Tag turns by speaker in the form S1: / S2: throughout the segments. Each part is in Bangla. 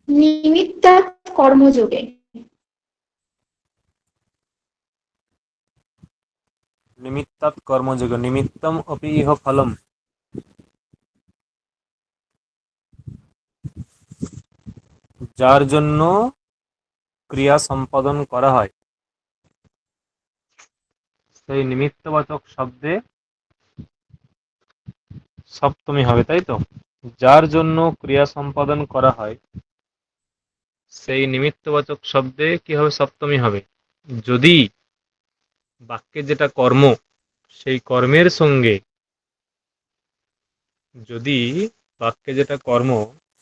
S1: নিমিত্তাৎ কর্মযোগে।
S2: নিমিত্তাৎ কর্মযোগ, নিমিত্তম অপি ইহ ফলম। যার জন্য ক্রিয়া সম্পাদন করা হয় সেই নিমিত্তবাচক শব্দে সপ্তমী হবে, তাই তো? যার জন্য ক্রিয়া সম্পাদন করা হয় সেই নিমিত্তবাচক শব্দে কি হবে? সপ্তমী হবে। যদি বাক্যে যেটা কর্ম সেই কর্মের সঙ্গে, যদি বাক্যে যেটা কর্ম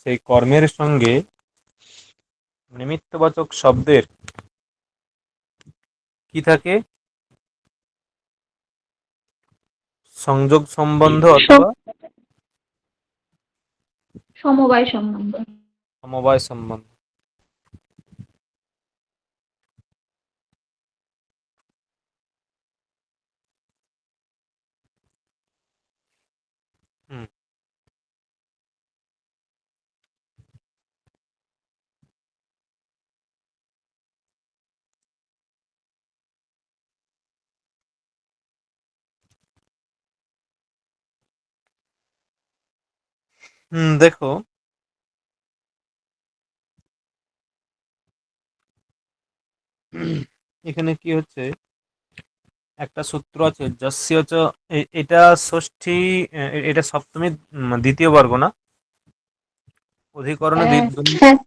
S2: সেই কর্মের সঙ্গে নিমিত্তবাচক শব্দের কি থাকে? সংযোগ সম্বন্ধ অথবা
S1: সমবায় সম্বন্ধ।
S2: সমবায় সম্বন্ধ। হুম। দেখো, এখানে কি হচ্ছে, একটা সূত্র আছে যস্য চ, এটা ষষ্ঠী, এটা সপ্তমী, দ্বিতীয় বর্গ না? অধিকরণে
S1: হ্যাঁ।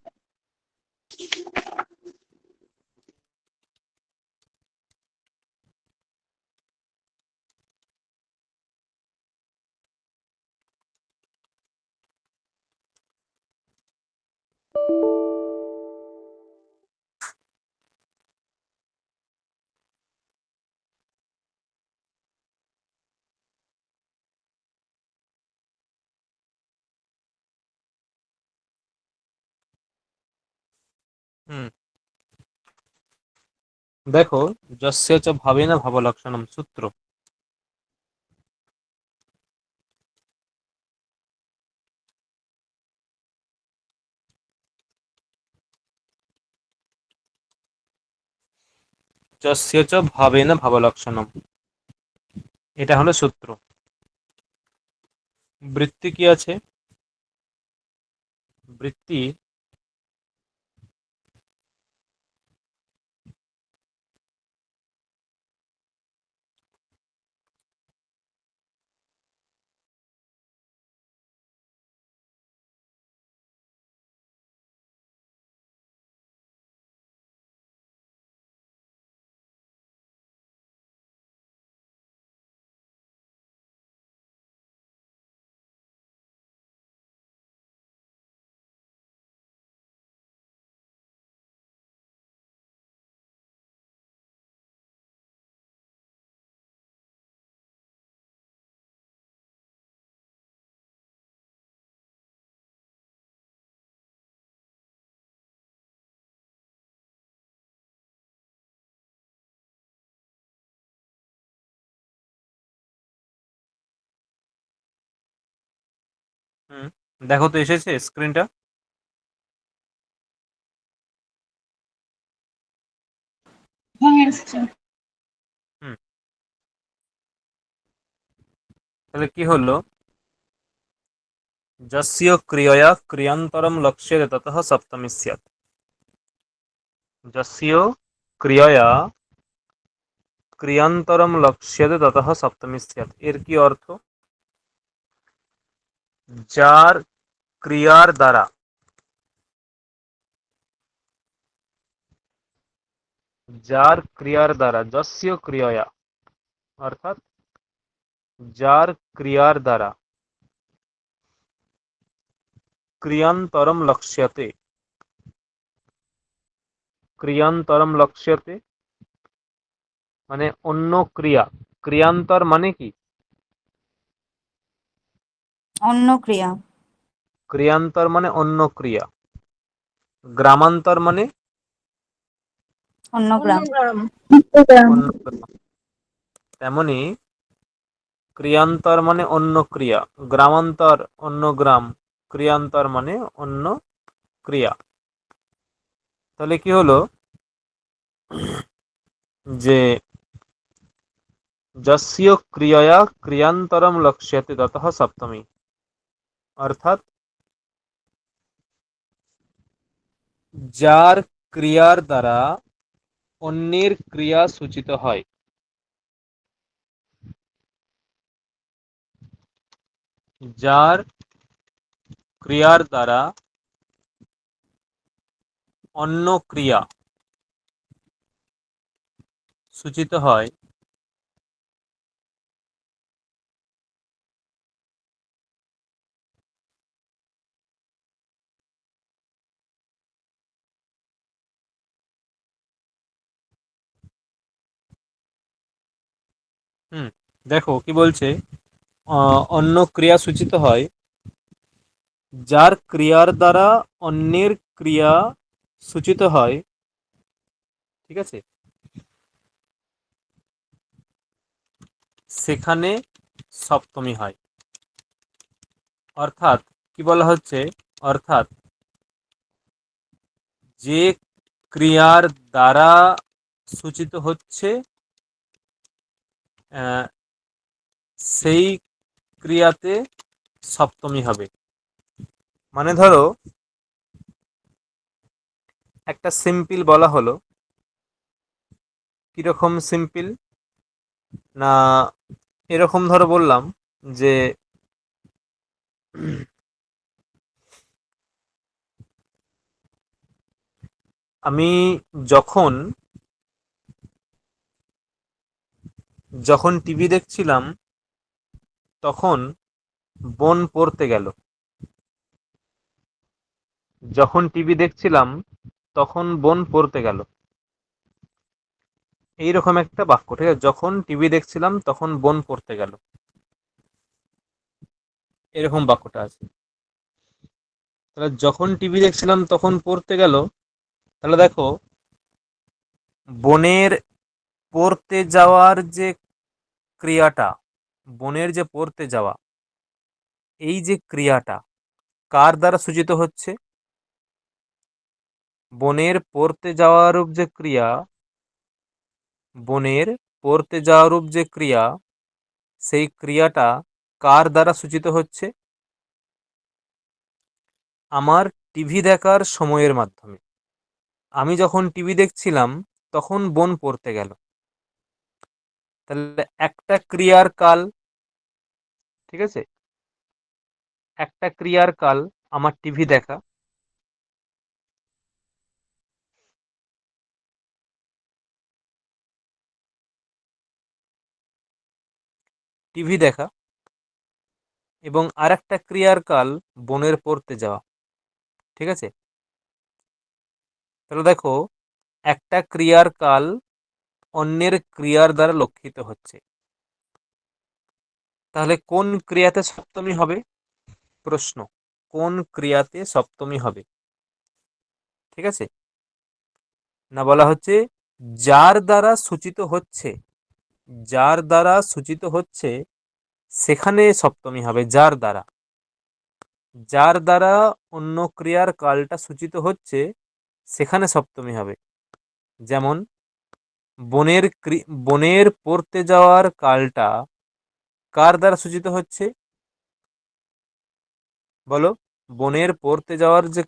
S2: হুম, দেখো, যস্য চ ভাবেন ভাবলক্ষণম সূত্র। যস্য চ ভাবেন ভাবলক্ষণম, এটা হলো সূত্র। বৃত্তি কি আছে? বৃত্তি হুম, দেখো তো এসেছে স্ক্রিনটা?
S1: হ্যাঁ, এসছে।
S2: হুম, তাহলে কি হলো? যস্য ক্রিয়য়া ক্রিয়ান্তরম লক্ষ্যেতে ততঃ সপ্তমী স্যাৎ। যস্য ক্রিয়য়া ক্রিয়ান্তরম লক্ষ্যেতে ততঃ সপ্তমী স্যাৎ, এর কি অর্থ? যার ক্রিয়ার দ্বারা, যার ক্রিয়ার দ্বারা, যস্য ক্রিয়য়া অর্থাৎ যার ক্রিয়ার দ্বারা ক্রিয়ান্তরম লক্ষ্যতে, ক্রিয়ান্তরম লক্ষ্যতে মানে অন্য ক্রিয়া। ক্রিয়ান্তর মানে কি?
S3: অন্য ক্রিয়া।
S2: ক্রিয়ান্তর মানে অন্য ক্রিয়া। গ্রামান্তর মানে
S3: অন্য গ্রাম।
S2: অন্য গ্রাম। তেমনি ক্রিয়ান্তর মানে অন্য ক্রিয়া, গ্রামান্তর অন্য গ্রাম, ক্রিয়ান্তর মানে অন্য ক্রিয়া। তাহলে কি হলো যে যস্য ক্রিয়য়া ক্রিয়ান্তরম লক্ষ্যতে ততঃ সপ্তমী, অর্থাৎ যার ক্রিয়ার দ্বারা অন্যের ক্রিয়া সূচিত হয়, যার ক্রিয়ার দ্বারা অন্য ক্রিয়া সূচিত হয়, দেখো কি বলছে, অন্য ক্রিয়া সূচিত হয়, যার ক্রিয়ার দ্বারা অন্যের ক্রিয়া সূচিত হয়, ঠিক আছে, সেখানে সপ্তমী হয়। অর্থাৎ কি বলা হচ্ছে, অর্থাৎ যে ক্রিয়ার দ্বারা সূচিত হচ্ছে সেই ক্রিয়াতে সপ্তমী হবে। মানে ধরো একটা সিম্পল বলা হলো, কিরকম সিম্পল না, এরকম ধরো বললাম যে আমি যখন যখন টিভি দেখছিলাম তখন বোন পড়তে গেল, যখন টিভি দেখছিলাম তখন বোন পড়তে গেল, এইরকম একটা বাক্য, ঠিক আছে, যখন টিভি দেখছিলাম তখন বোন পড়তে গেল, এরকম বাক্যটা আছে। তাহলে যখন টিভি দেখছিলাম তখন পড়তে গেল, তাহলে দেখো বোনের পড়তে যাওয়ার যে ক্রিয়াটা, বোনের যে পড়তে যাওয়া, এই যে ক্রিয়াটা কার দ্বারা সূচিত হচ্ছে, বোনের পড়তে যাওয়ারূপ যে ক্রিয়া, বোনের পড়তে যাওয়ারূপ যে ক্রিয়া, সেই ক্রিয়াটা কার দ্বারা সূচিত হচ্ছে, আমার টিভি দেখার সময়ের মাধ্যমে। আমি যখন টিভি দেখছিলাম তখন বোন পড়তে গেল, তাহলে একটা ক্রিয়ার কাল, ঠিক আছে, একটা ক্রিয়ার কাল আমার টিভি দেখা, টিভি দেখা, এবং আরেকটা ক্রিয়ার কাল বোনের পড়তে যাওয়া, ঠিক আছে। তাহলে দেখো একটা ক্রিয়ার কাল অন্যের ক্রিয়ার দ্বারা লক্ষিত হচ্ছে, তাহলে কোন ক্রিয়াতে সপ্তমী হবে, প্রশ্ন, কোন ক্রিয়াতে সপ্তমী হবে, ঠিক আছে, না বলা হচ্ছে যার দ্বারা সূচিত হচ্ছে, যার দ্বারা সূচিত হচ্ছে সেখানে সপ্তমী হবে, যার দ্বারা, যার দ্বারা অন্য ক্রিয়ার কালটা সূচিত হচ্ছে সেখানে সপ্তমী হবে। যেমন বোনের বোনের পড়তে যাওয়ার কালটা কার দ্বারা সূচিত হচ্ছে, বলো, বোনের পড়তে যাওয়ার যে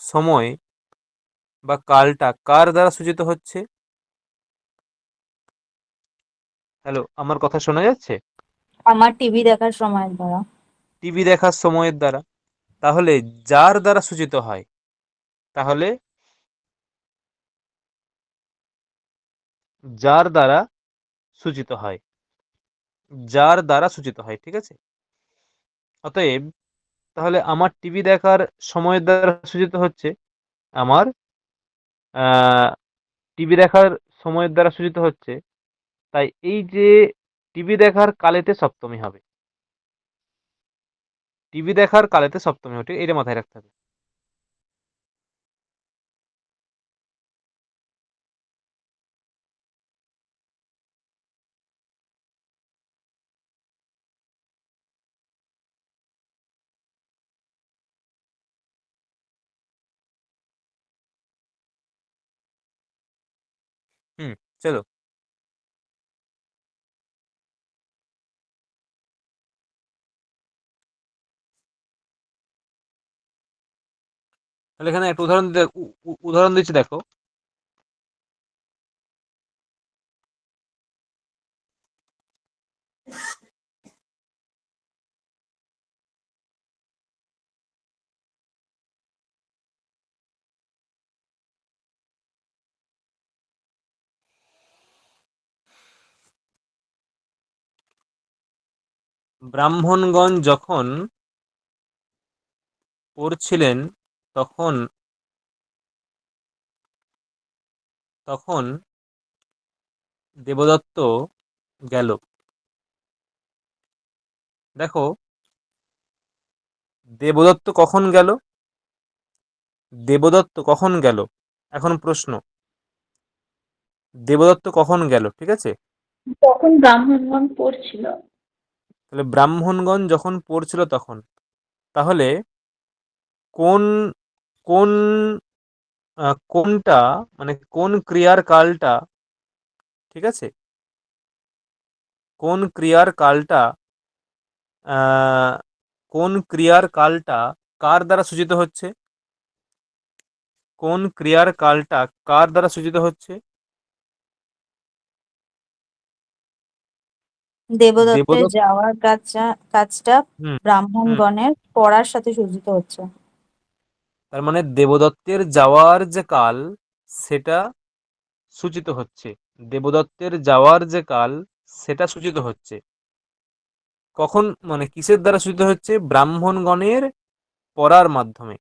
S2: সময় বা কালটা কার দ্বারা সূচিত হচ্ছে, হ্যালো, আমার কথা শোনা যাচ্ছে,
S3: আমার টিভি দেখার সময়ের দ্বারা।
S2: টিভি দেখার সময়ের দ্বারা। তাহলে যার দ্বারা সূচিত হয়, তাহলে যার দ্বারা সূচিত হয়, যার দ্বারা সূচিত হয়, ঠিক আছে। অতএব তাহলে আমার টিভি দেখার সময়ের দ্বারা সূচিত হচ্ছে, আমার টিভি দেখার সময়ের দ্বারা সূচিত হচ্ছে, তাই এই যে টিভি দেখার কালেতে সপ্তমী হবে, টিভি দেখার কালেতে সপ্তমী হবে, ঠিক, এটা মাথায় রাখতে হবে। চলো, তাহলে এখানে একটা উদাহরণ দিচ্ছি, দেখো। ব্রাহ্মণগণ যখন পড়ছিলেন তখন তখন দেবদত্ত গেল। দেখো, দেবদত্ত কখন গেল? দেবদত্ত কখন গেল? এখন প্রশ্ন, দেবদত্ত কখন গেল? ঠিক আছে,
S1: তখন ব্রাহ্মণগণ পড়ছিল।
S2: তাহলে ব্রাহ্মণগণ যখন পড়ছিল তখন, তাহলে কোন কোন কোনটা, মানে কোন ক্রিয়ার কালটা, ঠিক আছে, কোন ক্রিয়ার কালটা আহ, কোন ক্রিয়ার কালটা কার দ্বারা সূচিত হচ্ছে? কোন ক্রিয়ার কালটা কার দ্বারা সূচিত হচ্ছে?
S3: দেবদত্তের
S2: দেবদত্ত।
S3: যাওয়ার কাজটা
S2: হুম। হুম।
S3: ব্রাহ্মণগণের পড়ার সাথে সূচিত হচ্ছে।
S2: তার মানে দেবদত্তের যাওয়ার যে কাল, সেটা সূচিত হচ্ছে। দেবদত্তের যাওয়ার যে কাল, সেটা সূচিত হচ্ছে কখন, মানে কিসের দ্বারা সূচিত হচ্ছে? ব্রাহ্মণগণের পড়ার মাধ্যমে।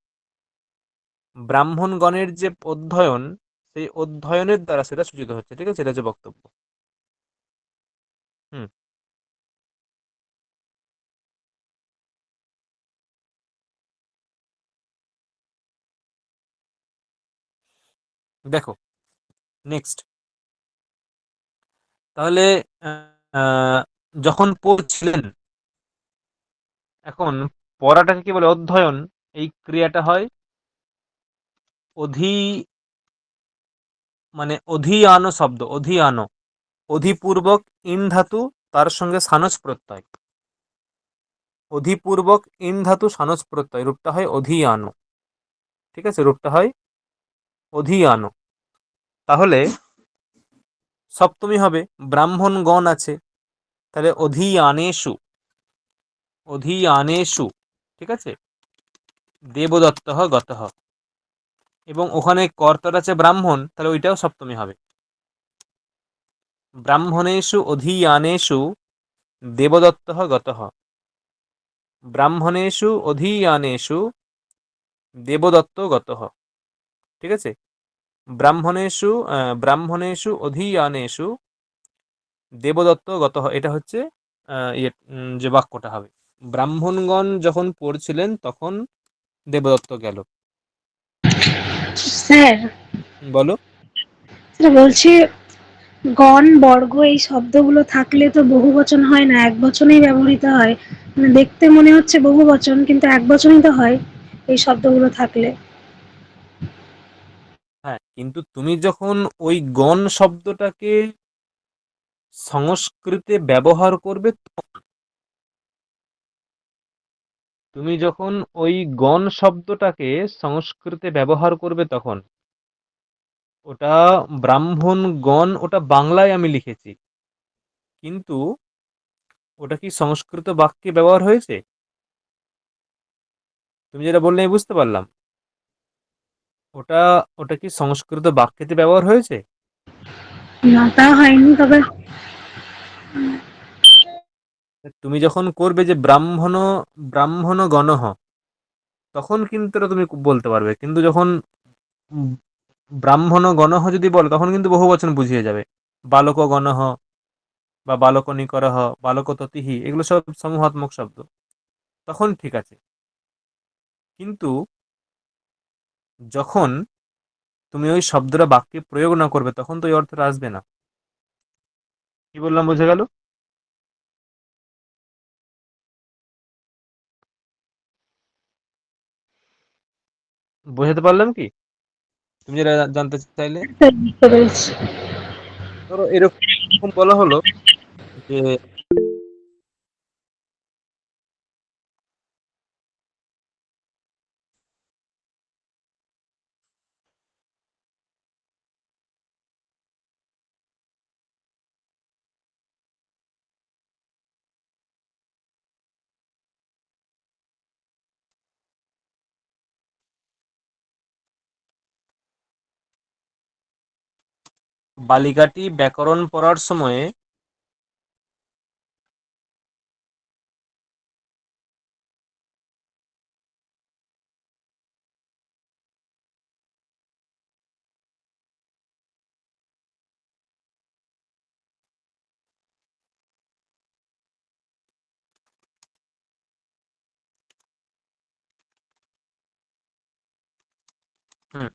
S2: ব্রাহ্মণগণের যে অধ্যয়ন, সেই অধ্যয়নের দ্বারা সেটা সূচিত হচ্ছে। ঠিক আছে, এটা হচ্ছে বক্তব্য। হুম। দেখো, নেক্সট, তাহলে আহ, যখন পড়ছিলেন, এখন পড়াটাকে কি বলে? অধ্যয়ন। এই ক্রিয়াটা হয় অধি, মানে অধিয়ানো শব্দ, অধিয়ানো, অধিপূর্বক ইন ধাতু, তার সঙ্গে সানস প্রত্যয়। অধিপূর্বক ইন ধাতু সানস প্রত্যয়, রূপটা হয় অধিয়ানো। ঠিক আছে, রূপটা হয় অধিয়ানো। তাহলে সপ্তমী হবে, ব্রাহ্মণগণ আছে, তাহলে অধিয়ানেষু, অধিয়ানেষু, ঠিক আছে, দেবদত্ত গত। এবং ওখানে কর্তার আছে ব্রাহ্মণ, তাহলে ওইটাও সপ্তমী হবে। ব্রাহ্মণেষু অধিয়ানেষু দেবদত্ত গত। ব্রাহ্মণেষু অধিয়ানেষু দেবদত্ত গত। ঠিক আছে, ব্রাহ্মণেষু অধিয়ানেষু দেবদত্ত গত, এটা হচ্ছে যে বাক্যটা হবে। ব্রাহ্মণগণ যখন পড়ছিলেন তখন দেবদত্ত গেল।
S1: স্যার,
S2: বলো।
S1: স্যার বলছি, গণ বর্গ এই শব্দগুলো থাকলে তো বহুবচন হয় না, একবচনেই ব্যবহৃত হয়। মানে দেখতে মনে হচ্ছে বহুবচন, কিন্তু একবচনই তো হয় এই শব্দগুলো থাকলে।
S2: হ্যাঁ, কিন্তু তুমি যখন ওই গণ শব্দটাকে সংস্কৃতে ব্যবহার করবে, তুমি যখন ওই গণ শব্দটাকে সংস্কৃতে ব্যবহার করবে, তখন ওটা ব্রাহ্মণ গণ, ওটা বাংলায় আমি লিখেছি, কিন্তু ওটা কি সংস্কৃত বাক্যে ব্যবহার হয়েছে? তুমি যেটা বললে আমি বুঝতে পারলাম। ওটা ওটা কি সংস্কৃত বাক্যেতে ব্যবহার হয়েছে?
S1: না, তা হয়নি, তবে
S2: তুমি যখন করবে যে ব্রাহ্মণ, ব্রাহ্মণ গণঃ, তখন কিন্তু এটা তুমি বলতে পারবে। কিন্তু যখন উম, ব্রাহ্মণ গণঃ যদি বলো, তখন কিন্তু বহু বচন বুঝিয়ে যাবে। বালক গণঃ বা বালক নিকরহ, বালক ততিহি, এগুলো সব সমূহাত্মক শব্দ, তখন ঠিক আছে। কিন্তু যখন তুমি ওই শব্দটা বাক্যে প্রয়োগ না করবে, তখন তো ওই অর্থটা আসবে না। কি বললাম, বুঝে গেল? বোঝাতে পারলাম কি, তুমি যেটা জানতে চাইলে?
S1: স্যার বুঝতে পেরেছি।
S2: ধরো এরকম বলা হলো যে বালিকাটি ব্যাকরণ পড়ার সময়ে হুম,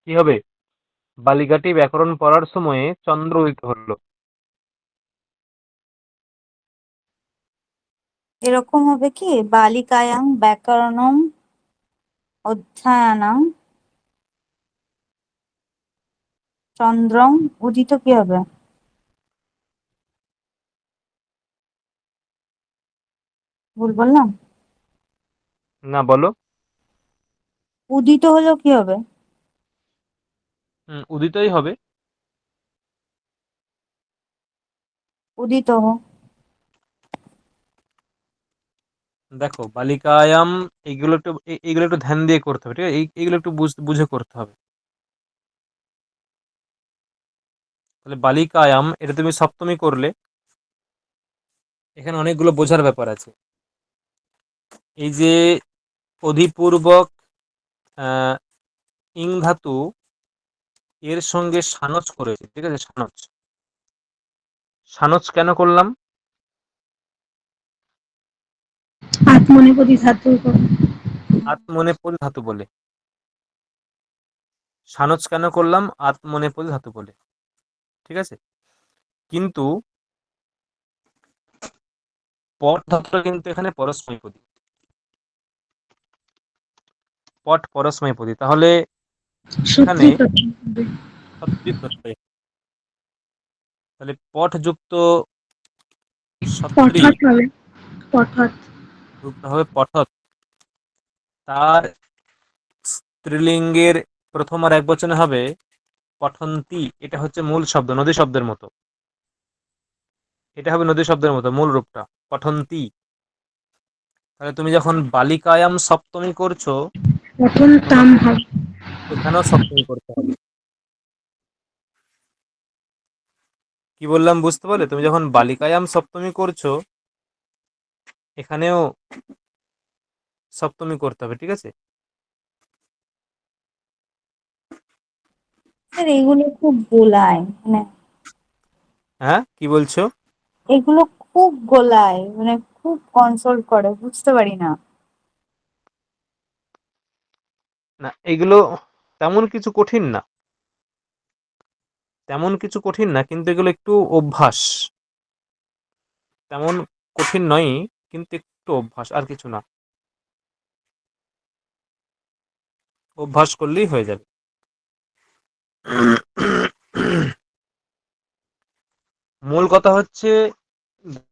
S2: কি হবে? বালিকাটি ব্যাকরণ পড়ার সময়ে চন্দ্র উদিত হলো।
S3: এরকম হবে কি, বালিকায়াং ব্যাকরণম অধ্যয়নং চন্দ্রং উদিত, কি হবে? ভুল বললাম?
S2: না, বলো।
S3: উদিত হলেও কি হবে?
S2: উদিতই হবে।
S3: উদিত হ।
S2: দেখো, বালিকায়াম, এইগুলো একটু ধ্যান দিয়ে করতে হবে, ঠিক আছে? এইগুলো একটু বুঝে করতে হবে। তাহলে বালিকায়াম, এটা তুমি সপ্তমী করলে, এখানে অনেকগুলো বোঝার ব্যাপার আছে। এই যে অধিপূর্বক আহ ইং ধাতু এর সঙ্গে সানচ করেছে, ঠিক আছে? সানচ, সানচ কেন করলাম?
S1: আত্মনেপদী ধাতুর উপর।
S2: আত্মনেপদী ধাতু বলে। সানচ কেন করলাম? আত্মনেপদী ধাতু বলে, ঠিক আছে? কিন্তু পট ধাতুটা কিন্তু এখানে পরস্মৈপদী। পট পরস্মৈপদী, তাহলে এখানে
S1: সূত্রিত হবে।
S2: সত্রী প্রত্যয়। তাহলে পট যুক্ত সত্রী
S1: পঠত হবে। পঠত।
S2: যুক্ত হবে পঠত। তার স্ত্রীলিঙ্গের প্রথম আর একবচনে হবে পঠন্তি। এটা হচ্ছে মূল শব্দ, নদী শব্দের মতো। এটা হবে নদী শব্দের মতো মূল রূপটা, পঠন্তি। তাহলে তুমি যখন বালিকায়াম সপ্তমী করছো,
S1: পঠন
S2: তখন
S1: তাম হবে।
S2: এখানেও সপ্তমী করতে হবে। কি বললাম বুঝতে পারলে? তুমি যখন বালিকায়াম সপ্তমী করছো, এখানেও সপ্তমী করতে হবে, ঠিক আছে?
S3: স্যার এগুলো খুব গোলায়, মানে
S2: হ্যাঁ, কি বলছো?
S3: এগুলো খুব গোলায়, মানে খুব কনসোল্ট করে, বুঝতে পারি না।
S2: না, এগুলো তেমন কিছু কঠিন না, তেমন কিছু কঠিন না, কিন্তু এগুলো একটু অভ্যাস। তেমন কঠিন নয়, কিন্তু একটু অভ্যাস, আর কিছু না। অভ্যাস করলেই হয়ে যাবে। মূল কথা হচ্ছে,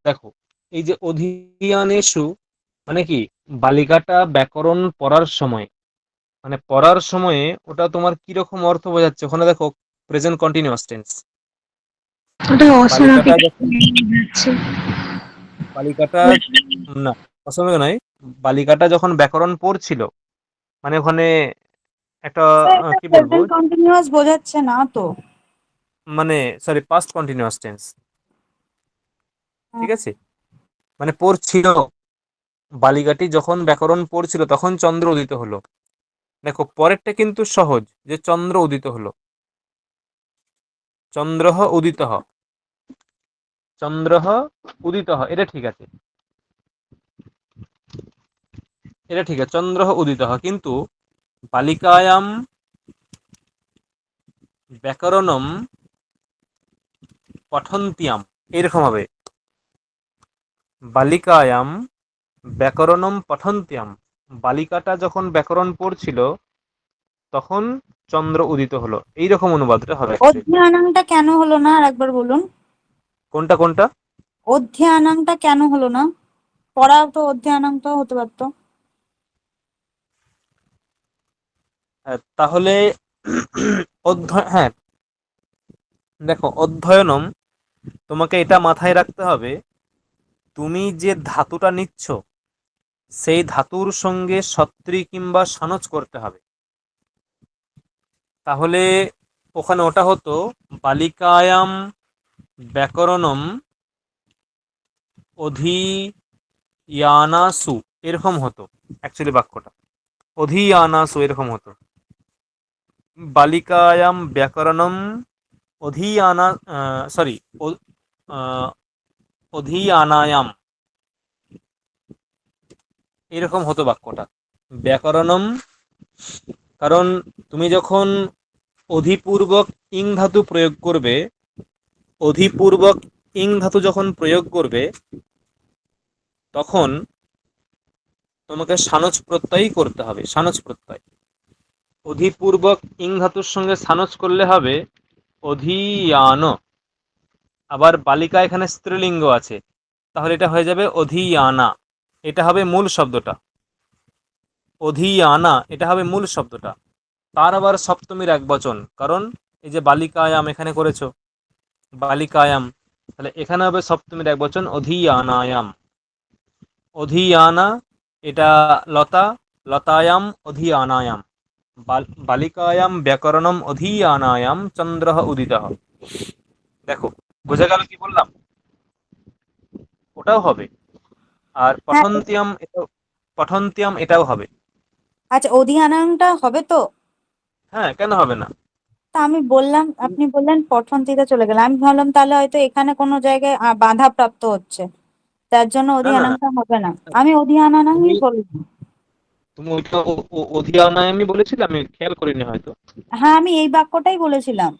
S2: দেখো, এই যে অধিয়ানেষু মানে কি, বালিকাটা ব্যাকরণ পড়ার সময়, মানে পড়ার সময়ে ওটা তোমার কিরকম অর্থ বোঝাচ্ছে? ওখানে দেখো, প্রেজেন্ট কন্টিনিউয়াস টেন্স।
S1: ওটা
S2: বালিকাটা
S1: অসমাপিক
S2: যখন
S1: যাচ্ছে।
S2: বালিকাটা না, অসময়ে নয়, বালিকাটা যখন ব্যাকরণ পড়ছিল, মানে ওখানে একটা
S3: স্যার এটা
S2: কি বলবো,
S3: প্রেজেন্ট কন্টিনিউয়াস বোঝাচ্ছে না তো?
S2: মানে সরি, পাস্ট কন্টিনিউয়াস টেন্স। ঠিক আছে, মানে পড়ছিল, বালিকাটি যখন ব্যাকরণ পড়ছিল তখন চন্দ্র উদিত হলো। দেখো পরেরটা কিন্তু সহজ, যে চন্দ্র উদিত হলো, চন্দ্রহ উদিতঃ, চন্দ্রহ উদিতঃ, এটা ঠিক আছে, এটা ঠিক আছে, চন্দ্রহ উদিতঃ। কিন্তু বালিকায়াম ব্যাকরণম পঠন্তিয়াম, এরকম হবে, বালিকায়াম ব্যাকরণম পঠন্তিয়াম, বালিকাটা যখন ব্যাকরণ পড়ছিল তখন চন্দ্র উদিত হলো, এইরকম অনুবাদটা হবে actually।
S3: অধ্যয়নাংটা কেন হলো না আর একবার বলুন?
S2: কোনটা কোনটা?
S3: অধ্যয়নাংটা কেন হলো না? পড়া তো অধ্যয়নাংটা হতে পারতো।
S2: তাহলে অধ্যয়, হ্যাঁ, দেখো অধ্যয়নম, তোমাকে এটা মাথায় রাখতে হবে, তুমি যে ধাতুটা নিচ্ছ সেই ধাতুর সঙ্গে সত্রী কিংবা সানজ করতে হবে। তাহলে ওখানে ওটা হতো বালিকায়াম ব্যাকরণম অধিয়ানাসু, এরকম হতো অ্যাকচুয়ালি বাক্যটা, অধিয়ানাসু এরকম হতো, বালিকায়াম ব্যাকরণম অধিয়ানা, সরি, অধিয়ানায়াম, এরকম হতো বাক্যটা, ব্যাকরণম, কারণ তুমি যখন অধিপূর্বক ইং ধাতু প্রয়োগ করবে, অধিপূর্বক ইং ধাতু যখন প্রয়োগ করবে তখন তোমাকে সানজ প্রত্যয়ই করতে হবে, সানজ প্রত্যয়, অধিপূর্বক ইং ধাতুর সঙ্গে সানজ করলে হবে অধিয়ান। আবার বালিকা এখানে স্ত্রীলিঙ্গ আছে, তাহলে এটা হয়ে যাবে অধিয়ানা, এটা হবে মূল শব্দটা, অধিয়ানা এটা হবে মূল শব্দটা। তার আবার সপ্তমীর এক বচন, কারণ এই যে বালিকায়াম এখানে করেছো, বালিকায়াম, তাহলে এখানে হবে সপ্তমীর এক বচন অধিয়ানায়াম, অধিয়ানা এটা লতা, লতায়াম অধিয়ানায়াম, বালিকায়াম ব্যাকরণম অধিয়ানায়াম চন্দ্রঃ উদিতঃ। দেখো বোঝা গেল কি বললাম, ওটাও হবে, আর
S3: হ্যাঁ,
S2: পঠন্তিয়াম এটাও, পঠন্তিয়াম এটাও হবে।
S3: আচ্ছা, অধিয়ানাংটা হবে তো?
S2: হ্যাঁ, কেন হবে না?
S3: তা আমি বললাম, আপনি বললেন পঠন্তিতে চলে গেল, আমি ভাবলাম তাহলে হয়তো এখানে কোনো জায়গায় বাধা প্রাপ্ত হচ্ছে, তার জন্য
S2: না না,
S3: অধিয়ানাংটা হবে না। আমি অধিয়ানাংই
S2: তুমি
S3: বললাম।
S2: তুমি ওইটা অধিয়ানায়ামই বলেছিলে, আমি খেয়াল করিনি হয়তো।
S3: হ্যাঁ, আমি এই বাক্যটাই বলেছিলাম।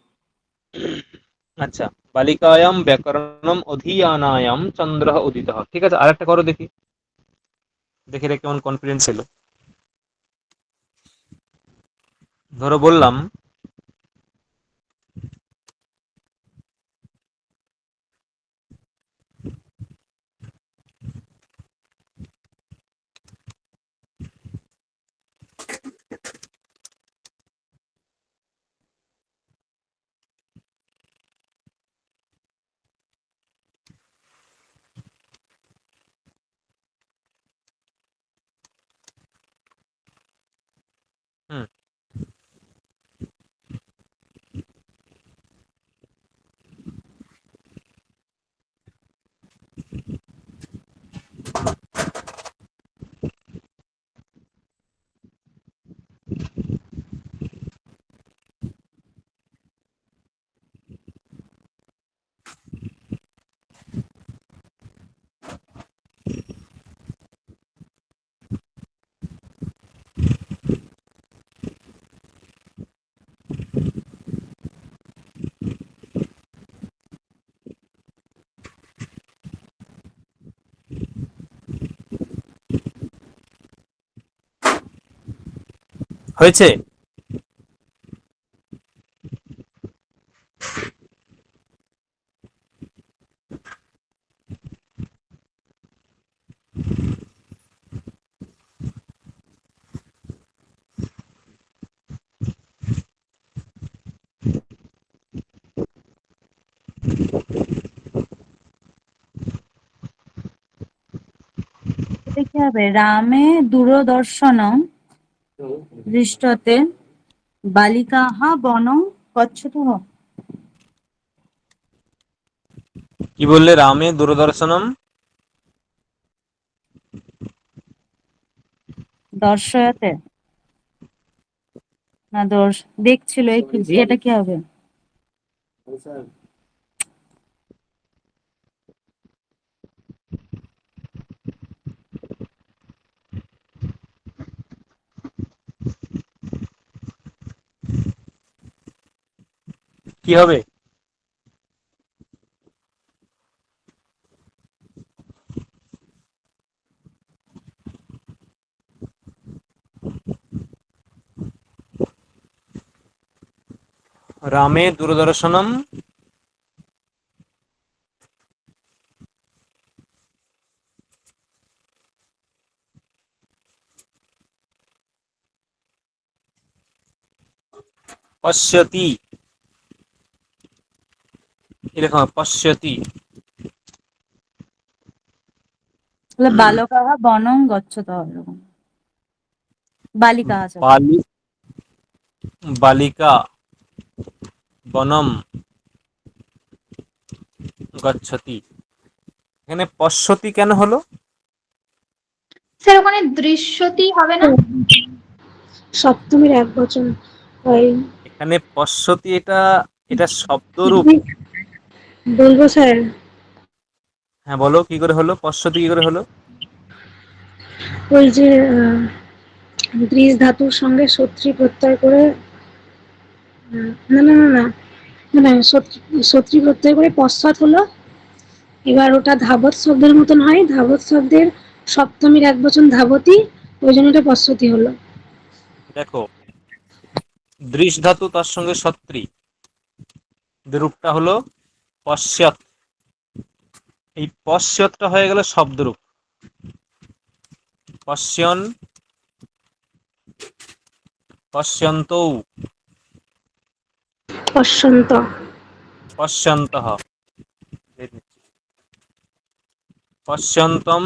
S2: আচ্ছা, বালিকায়াম ব্যাকরণম অধিয়ানায়াম চন্দ্রঃ উদিতঃ, ঠিক আছে, আরেকটা করো দেখি, দেখি রে কেমন কনফিডেন্স এলো। ধরো বললাম হুম, হয়েছে।
S3: এটা কি হবে? রামে দূরদর্শন দৃষ্টতে বালিকাহা বনং গচ্ছতুঃ।
S2: কি বললে? রামে দূরদর্শনম।
S3: দর্শয়তে না দেখছিল এটা কি হবে?
S2: কি হবে? রামে দূরদর্শনম। পশ্যতি। এরকম পশ্যতি।
S3: তাহলে বালকাহা বনং গচ্ছত এরকম। বালিকাহা সরি।
S2: বালি বালিকা বনম গচ্ছতি। এখানে পশ্যতি কেন হলো?
S4: স্যার ওখানে দৃশ্যতি হবে না?
S1: সপ্তমীর এক বচন হয়।
S2: এখানে পশ্যতি, এটা এটা শব্দরূপ।
S1: বলবো স্যার?
S2: হ্যাঁ বলো, কি করে হলো? পশ্যতি কি করে হলো?
S1: ওই যে দ্রিজ ধাতুর সঙ্গে সত্রী প্রত্যয় করে, না না না না, মানে সত্রী প্রত্যয় করে পশ্চাৎ হলো। এবার ওটা ধাবত শব্দের মতন হয়, ধাবত শব্দের সপ্তমীর এক বচন ধাবতী, ওই জন্য এটা পশ্বতী হলো।
S2: দেখো, দৃশ ধাতু তার সঙ্গে সত্রী, রূপটা হলো পশ্চাৎ। এই পশ্চাৎটা হয়ে গেল শব্দরূপ। পশ্যন, পশ্যন্তৌ,
S1: পশ্যন্ত।
S2: পশ্যন্তঃ, পশ্যন্তম,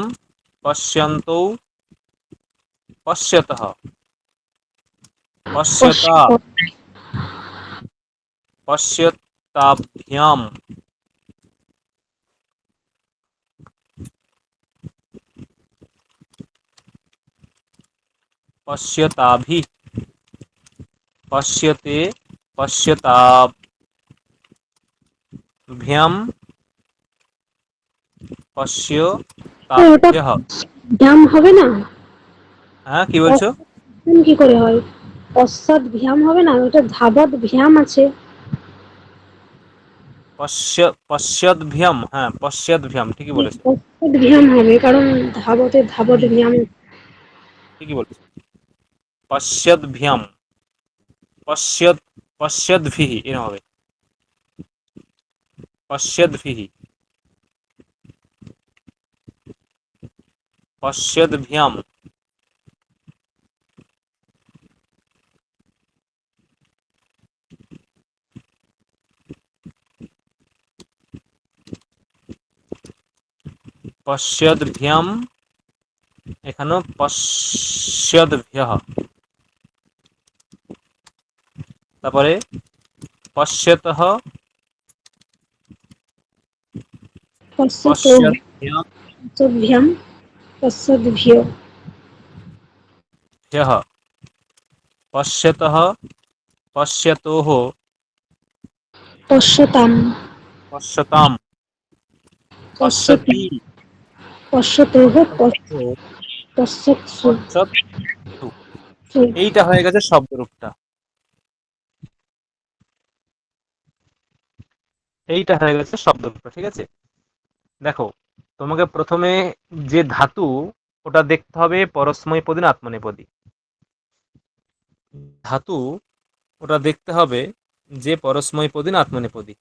S2: পশ্যন্তৌ, পশ্যতঃ, পশ্যতা, পশ্যতাভ্যাম, পশ্যতাভিः, পশ্যতে, পশ্যতাভ্যাম,
S1: ওটা
S2: পশ্যতাভ্যঃ।
S1: ভ্যাম হবে না?
S2: হ্যাঁ, কি বলছো?
S1: কি করে হয়? পশ্চাৎ ভ্যাম হবে না? ওটা ধাবত ভ্যাম আছে।
S2: পশ্চাদ্ভ্যাম, হ্যাঁ পশ্চাদ্ভ্যাম, ঠিকই বলেছো।
S1: পশ্চাৎ ভ্যাম হবে, কারণ ধাবতে ধাবত
S2: হুম,
S1: ভ্যাম।
S2: ঠিকই বলেছো। পশ্চাদ্ভ্যাম, পশ্চাদ, পশ্চাদ্ভিः এরকম হবে। পশ্চাদ্ভিः, পশ্চাদ্ভ্যাম, পশ্চাদ্ভ্যাম, এখানেও পশ্চাদ্ভ্যः। তারপরে পশ্যতঃ,
S1: পশ্চাৎ
S2: পশ্চাদ্ভ্যাম,
S1: ভ্যাম, পশ্চাৎ ভ্য।
S2: হ্যः, পশ্যতঃ, পশ্যতোः,
S1: পশ্যতাম,
S2: পশ্যতাম,
S1: পশ্যতি,
S2: পশ্যতি,
S1: পশ্যতোহ,
S2: পশ্যতো,
S1: পশ্যৎসু।
S2: পশ্যৎসু। এইটা হয়ে গেছে শব্দরূপটা। এইটা হয়ে গেছে শব্দরূপটা, ঠিক আছে? দেখো, তোমাকে প্রথমে যে ধাতু, ওটা দেখতে হবে পরস্মৈপদী না আত্মনেপদী। ধাতু ওটা দেখতে হবে যে পরস্মৈপদী না আত্মনেপদী।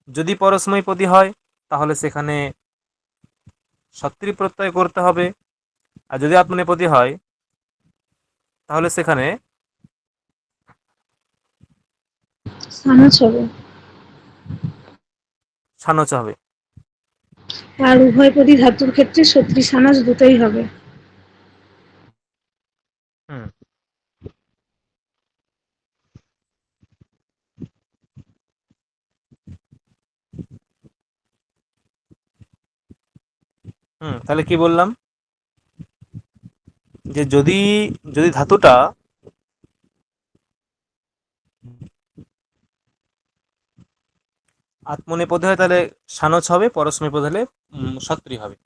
S2: যদি পরস্মৈপদী হয় তাহলে সেখানে সত্রী প্রত্যয় করতে হবে, আর যদি আত্মনেপদী হয় তাহলে সেখানে
S1: সানচ হবে।
S2: সানচ হবে।
S1: আর উভয়পদী ধাতুর ক্ষেত্রে সত্রী সানাস দুটোই হবে।
S2: হুম। তাহলে কি বললাম, যে যদি যদি ধাতুটা আত্মনেপদী হয় তাহলে সানজ হবে, পরস্মৈপদ হলে সত্রী হবে।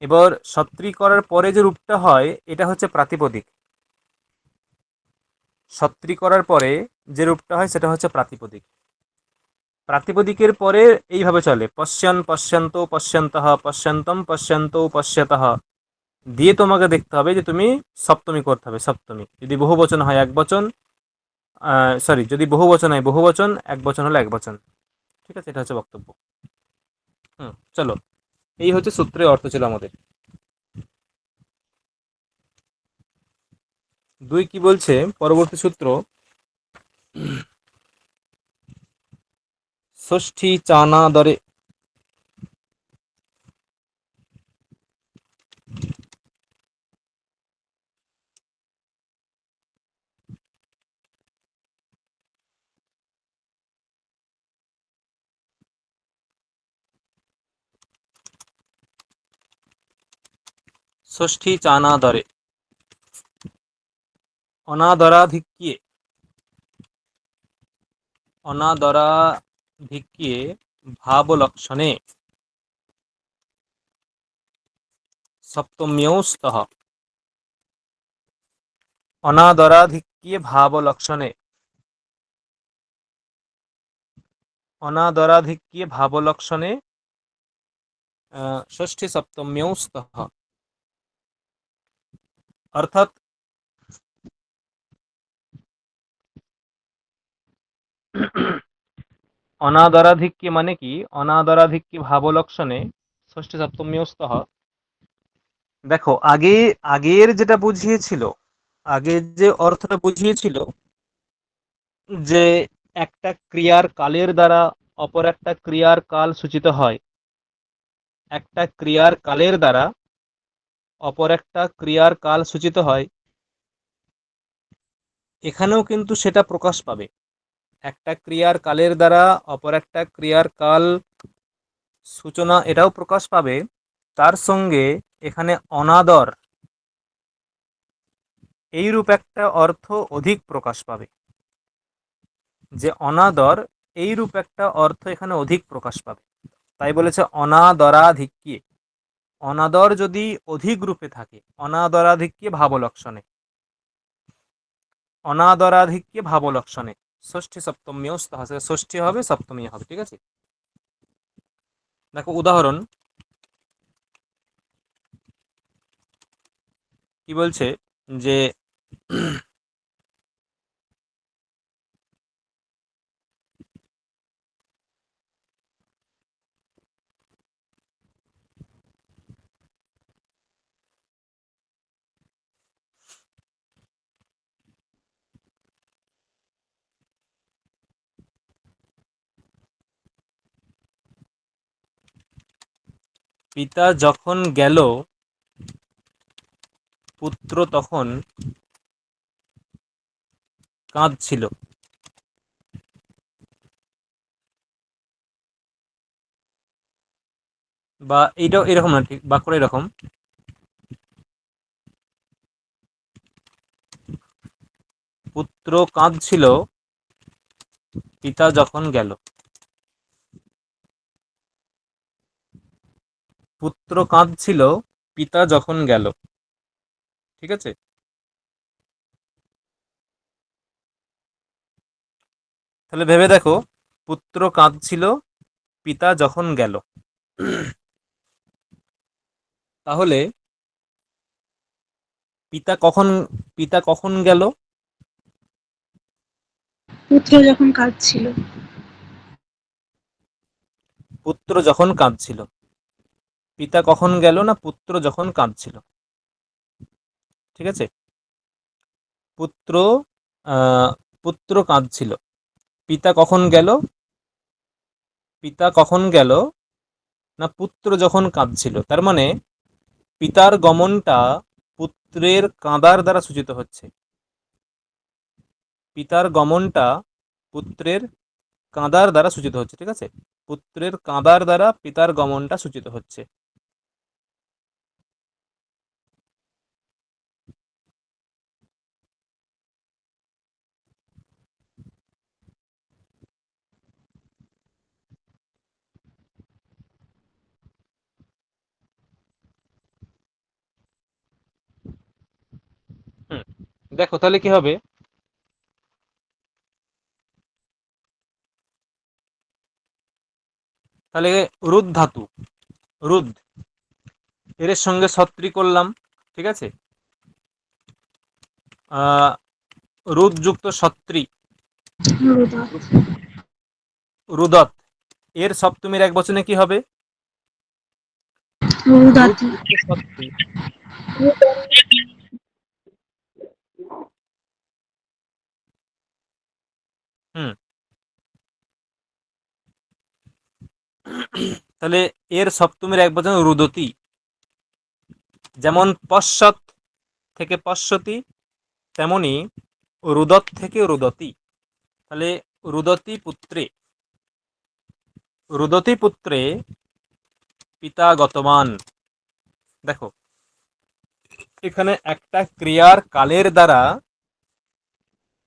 S2: এবার সত্রী করার পরে যে রূপটা হয় এটা হচ্ছে প্রাতিপদিক। সত্রী করার পরে যে রূপটা হয় সেটা হচ্ছে প্রাতিপদিক। প্রাতিপদিকের পরে এইভাবে চলে, পশ্যন পশ্যন্ত পশ্যন্তঃ পশ্যন্তম পশ্যন্ত পশ্যতঃ, দিয়ে তোমাকে দেখতে হবে যে তুমি সপ্তমী করতে হবে। সপ্তমী যদি বহু বচন হয় এক বচন, সরি যদি বহু বচন হয় বহু বচন, এক বচন হলে এক বচন। ঠিক আছে, এটা হচ্ছে বক্তব্য। চলো, এই হচ্ছে সূত্রের অর্থ ছিল আমাদের। 2 কি বলছে পরবর্তী সূত্র, ষষ্ঠী চানা দরে। ষষ্ঠী চানা দরে অনাদরাধিক্যে, অনাদরাধিক্যে ভাবলক্ষণে সপ্তম্যৌ স্তঃ। অনাদরাধিক্যে ভাবলক্ষণে, অনাদরাধিক্যে ভাবলক্ষণে ষষ্ঠী সপ্তম্যৌ স্তঃ। অর্থাৎ অনাদরাধিক্যে মানে কি, অনাদরাধিক্যে ভাবলক্ষণে ষষ্ঠী সপ্তম্যৌ স্তঃ। দেখো আগের যেটা বুঝিয়েছিল, আগের যে অর্থটা বুঝিয়েছিল, যে একটা ক্রিয়ার কালের দ্বারা অপর একটা ক্রিয়ার কাল সূচিত হয়, একটা ক্রিয়ার কালের দ্বারা অপর একটা ক্রিয়ার কাল সূচিত হয়, এখানেও কিন্তু সেটা প্রকাশ পাবে। একটা ক্রিয়ার কালের দ্বারা অপর একটা ক্রিয়ার কাল সূচনা, এটাও প্রকাশ পাবে। তার সঙ্গে এখানে অনাদর এইরূপ একটা অর্থ অধিক প্রকাশ পাবে, যে অনাদর এইরূপ একটা অর্থ এখানে অধিক প্রকাশ পাবে। তাই বলেছে অনাদরাধিক্যে। অনাদর যদি অধিক রূপে থাকে, অনাদরাধিক্যে ভাবলক্ষণে, অনাদরাধিক্যে ভাবলক্ষণে ষষ্ঠী সপ্তমীও স্তঃ, ষষ্ঠী হবে সপ্তমী হবে। ঠিক আছে, দেখো উদাহরণ কি বলছে, যে পিতা যখন গেল পুত্র তখন কাঁদছিল, বা এইটাও এরকম না, ঠিক বাক্যটা এরকম, পুত্র কাঁদছিল পিতা যখন গেল। পুত্র কাঁদছিল পিতা যখন গেল। ঠিক আছে, তাহলে ভেবে দেখো, পুত্র কাঁদছিল পিতা যখন গেল, তাহলে পিতা কখন গেল?
S1: পুত্র যখন কাঁদছিল।
S2: পুত্র যখন কাঁদছিল। পিতা কখন গেল না, পুত্র যখন কাঁদছিল। ঠিক আছে, পুত্র পুত্র কাঁদছিল, পিতা কখন গেল? পিতা কখন গেল না, পুত্র যখন কাঁদছিল। তার মানে পিতার গমনটা পুত্রের কাঁদার দ্বারা সূচিত হচ্ছে। পিতার গমনটা পুত্রের কাঁদার দ্বারা সূচিত হচ্ছে। ঠিক আছে, পুত্রের কাঁদার দ্বারা পিতার গমনটা সূচিত হচ্ছে। দেখো তাহলে কি হবে, তাহলে রুদ ধাতু, রুদ এর সঙ্গে সত্রি করলাম, ঠিক আছে, আহ রুদ যুক্ত সত্রি,
S1: রুদত।
S2: রুদত এর সপ্তমীর এক বচনে কি হবে, রুদ
S1: রুদাতি।
S2: যুক্ত সত্রি। হুম, তাহলে এর সপ্তমীর এক বচন রুদতি, যেমন পশ্চাৎ থেকে পশ্যতি, তেমনি রুদত থেকে রুদতি। তাহলে রুদতি পুত্রে, রুদতি পুত্রে পিতা গতমান। দেখো এখানে একটা ক্রিয়ার কালের দ্বারা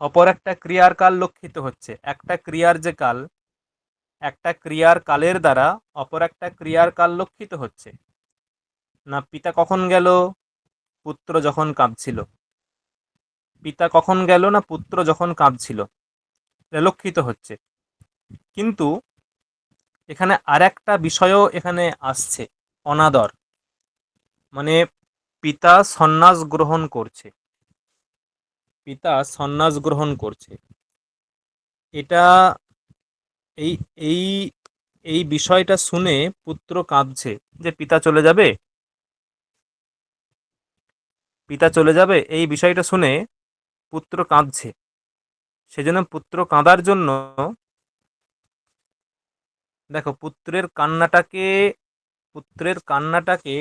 S2: অপর একটা ক্রিয়ার কাল লক্ষিত হচ্ছে। একটা ক্রিয়ার যে কাল, একটা ক্রিয়ার কালের দ্বারা অপর একটা ক্রিয়ার কাল লক্ষিত হচ্ছে। না পিতা কখন গেল, পুত্র যখন কাঁদছিল। পিতা কখন গেল, না পুত্র যখন কাঁদছিল, এটা লক্ষিত হচ্ছে। কিন্তু এখানে আরেকটা বিষয়ও এখানে আসছে, অনাদর, মানে পিতা সন্ন্যাস গ্রহণ করছে, পিতা সন্ন্যাস গ্রহণ করছে। এটা এই এই এই বিষয়টা শুনে পুত্র কাঁদছে যে পিতা চলে যাবে, পিতা চলে যাবে, এই বিষয়টা শুনে পুত্র কাঁদছে। সেজন্য পুত্র কাঁদার জন্য দেখো পুত্রের কান্নাটাকে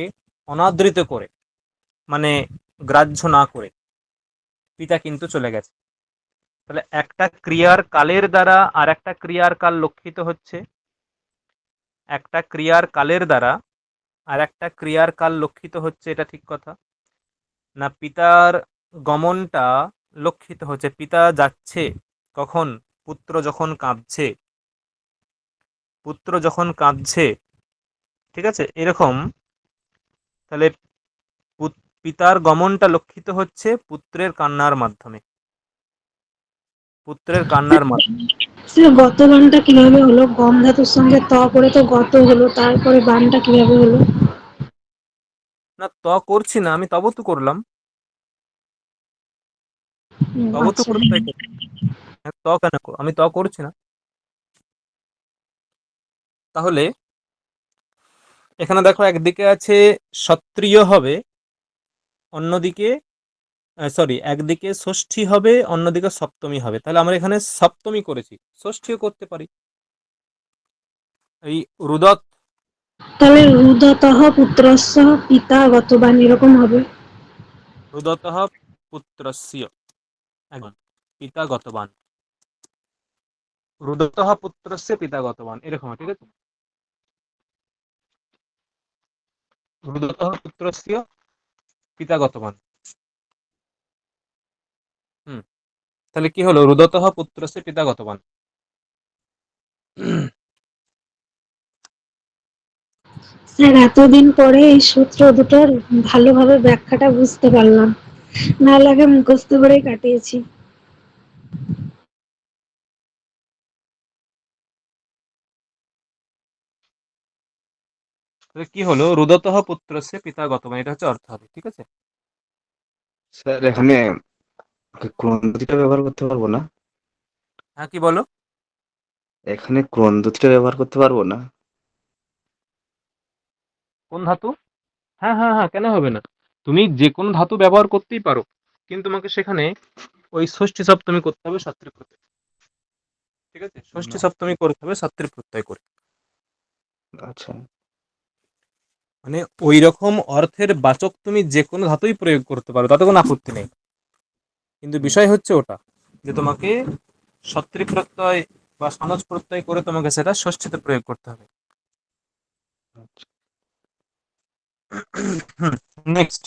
S2: অনাদৃত করে, মানে গ্রাহ্য না করে পিতা কিন্তু চলে গেছে। তাহলে একটা ক্রিয়ার কালের দ্বারা আর একটা ক্রিয়ার কাল লক্ষিত হচ্ছে, একটা ক্রিয়ার কালের দ্বারা আর একটা ক্রিয়ার কাল লক্ষিত হচ্ছে, এটা ঠিক কথা না। পিতার গমনটা লক্ষিত হচ্ছে, পিতা যাচ্ছে কখন, পুত্র যখন কাঁদছে, পুত্র যখন কাঁদছে, ঠিক আছে, এরকম। তাহলে পিতার গমনটা লক্ষিত হচ্ছে পুত্রের কান্নার মাধ্যমে, পুত্রের কান্নার মাধ্যমে।
S1: স্যার গত গানটা কিভাবে হলো? গম ধাতুর সঙ্গে ত করে তো গত হলো, তারপরে বানটা কিভাবে হলো?
S2: না ত করছি না আমি, তব তো করলাম, তব তো
S1: আচ্ছা।
S2: প্রত্যয় করছি। ত কেন আমি ত করছি না? তাহলে এখানে দেখো একদিকে আছে সত্রিয় হবে, অন্যদিকে সরি, একদিকে ষষ্ঠী হবে, অন্যদিকে সপ্তমী হবে। তাহলে আমরা এখানে সপ্তমী করেছি, ষষ্ঠীও করতে পারি। এই রুদত,
S1: তাহলে রুদতঃ পুত্রস্য পিতা গতবান এরকম হবে।
S2: রুদতঃ পুত্রস্য, একদম, পিতা গতবান, রুদতঃ পুত্রস্য পিতা গতবান, এরকম, ঠিক আছে, রুদতঃ পুত্রস্য পিতা গতবান। হুম, তাহলে কি হলো, রুদতঃ পুত্রস্য পিতা গতবান।
S1: স্যার এতদিন পরে এই সূত্র দুটোর ভালোভাবে ব্যাখ্যাটা বুঝতে পারলাম, নাহলে আগে মুখস্থ করেই কাটিয়েছি।
S2: তাহলে কি হলো, রুদতঃ পুত্রস্য পিতা গতবান, এটা হচ্ছে অর্থ হবে, ঠিক আছে।
S5: স্যার এখানে ক্রন্দতিটা ব্যবহার করতে পারবো না?
S2: হ্যাঁ কি বলো?
S5: এখানে ক্রন্দতিটা ব্যবহার করতে পারবো না?
S2: কোন ধাতু? হ্যাঁ হ্যাঁ হ্যাঁ, কেন হবে না, তুমি যে কোনো ধাতু ব্যবহার করতেই পারো, কিন্তু তোমাকে সেখানে ওই ষষ্ঠী সপ্তমী করতে হবে সাত্রিক প্রত্যয়, ঠিক আছে, ষষ্ঠী
S5: না।
S2: সপ্তমী করতে হবে সাত্রিক প্রত্যয় করে।
S5: আচ্ছা।
S2: মানে ওই রকম অর্থের বাচক তুমি যে কোনো ধাতুই প্রয়োগ করতে পারো, তাতে কোনো আপত্তি নেই, কিন্তু
S5: হুম,
S2: বিষয় হচ্ছে ওটা যে তোমাকে সত্রিক প্রত্যয় বা সনজ প্রত্যয় করে তোমাকে সেটা ষষ্ঠীতে প্রয়োগ করতে হবে।
S5: আচ্ছা।
S2: নেক্সট,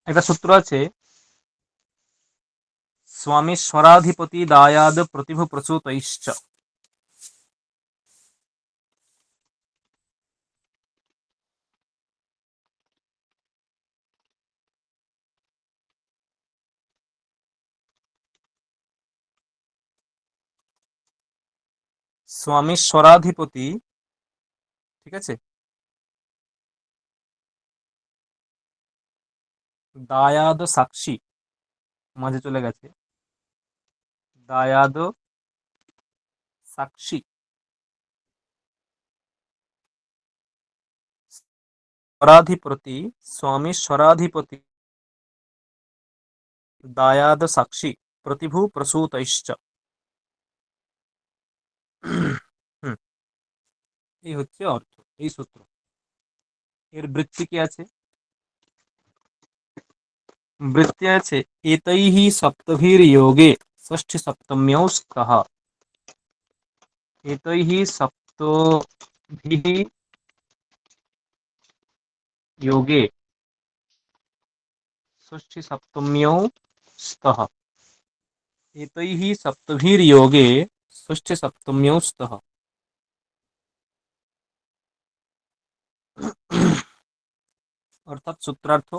S2: একটা সূত্র আছে, স্বামী স্বরাধিপতি দায়াদ প্রতিভু প্রসূতৈশ্চ। স্বামী স্বরাধিপতি, ঠিক আছে, দায়াদ সাক্ষী, মাঝে চলে গেছে, দায়াদ সাক্ষী, স্বরাধিপতি, স্বামী স্বরাধিপতি দায়াদ সাক্ষী প্রতিভু প্রসূতৈশ্চ। হুম, এই হচ্ছে অর্থ, এই সূত্র। এর বৃত্তি কি আছে? বৃত্তি আছে, এতৈহি সপ্তভির্যোগে ষষ্ঠী সপ্তম্যৌ স্তः। এতৈহি সপ্তভিः যোগে ষষ্ঠী সপ্তম্যৌ স্তः। এতৈः সপ্তভির্যোগে ষষ্ঠী সপ্তম্যৌ স্তः। অর্থাৎ সূত্রার্থ,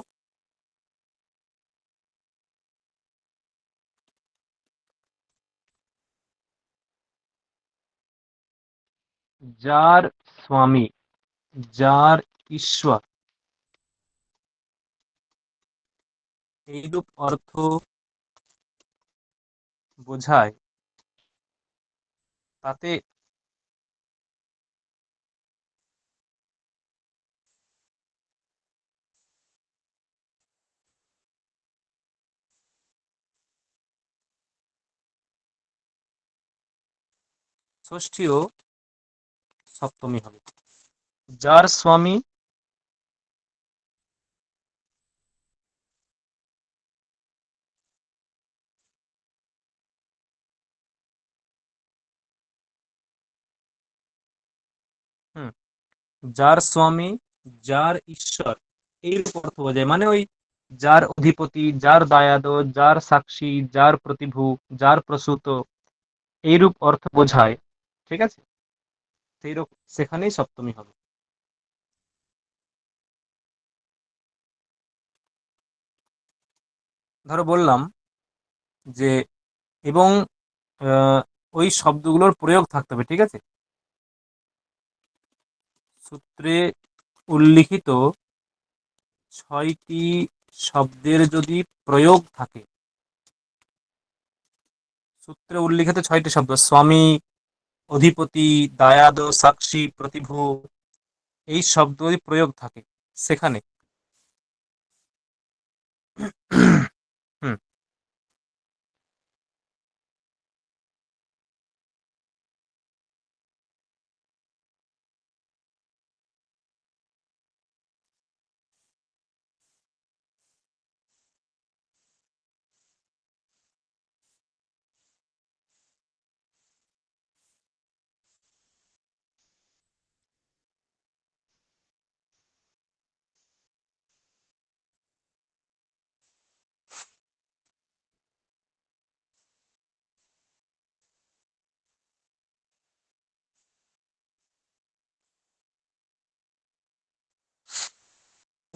S2: যার স্বামী, যার ঈশ্বর, এইরূপ অর্থ বোঝায়, তাতে ষষ্ঠী ও সপ্তমী হবে। যার স্বামী, হুম, যার স্বামী, যার ঈশ্বর, এইরূপ অর্থ বোঝায়। মানে ওই যার অধিপতি, যার দায়াদ, যার সাক্ষী, যার প্রতিভু, যার প্রসূত, এইরূপ অর্থ বোঝায়, ঠিক আছে, সেইরূপ সেখানেই সপ্তমী হবে। ধরো বললাম যে, এবং আহ, ওই শব্দগুলোর প্রয়োগ থাকতে হবে, ঠিক আছে। সূত্রে উল্লিখিত 6টি শব্দের যদি প্রয়োগ থাকে, সূত্রে উল্লিখিত 6টি শব্দ, স্বামী, অধিপতি, দায়াদ, সাক্ষী, প্রতিভু, এই শব্দ যদি প্রয়োগ থাকে সেখানে, হুম,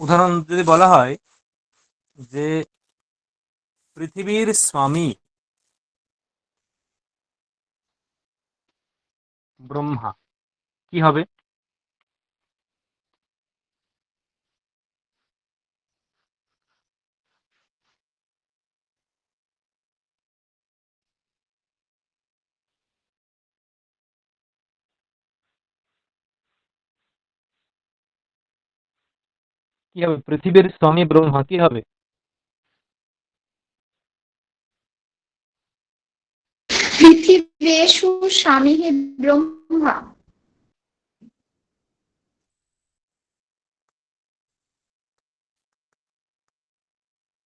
S2: উদাহরণ যদি বলা হয় যে পৃথিবীর স্বামী ব্রহ্মা, কি হবে? কি হবে? পৃথিবীর স্বামী ব্রহ্মা কি হবে?
S4: পৃথিবেষু স্বামী ব্রহ্মা।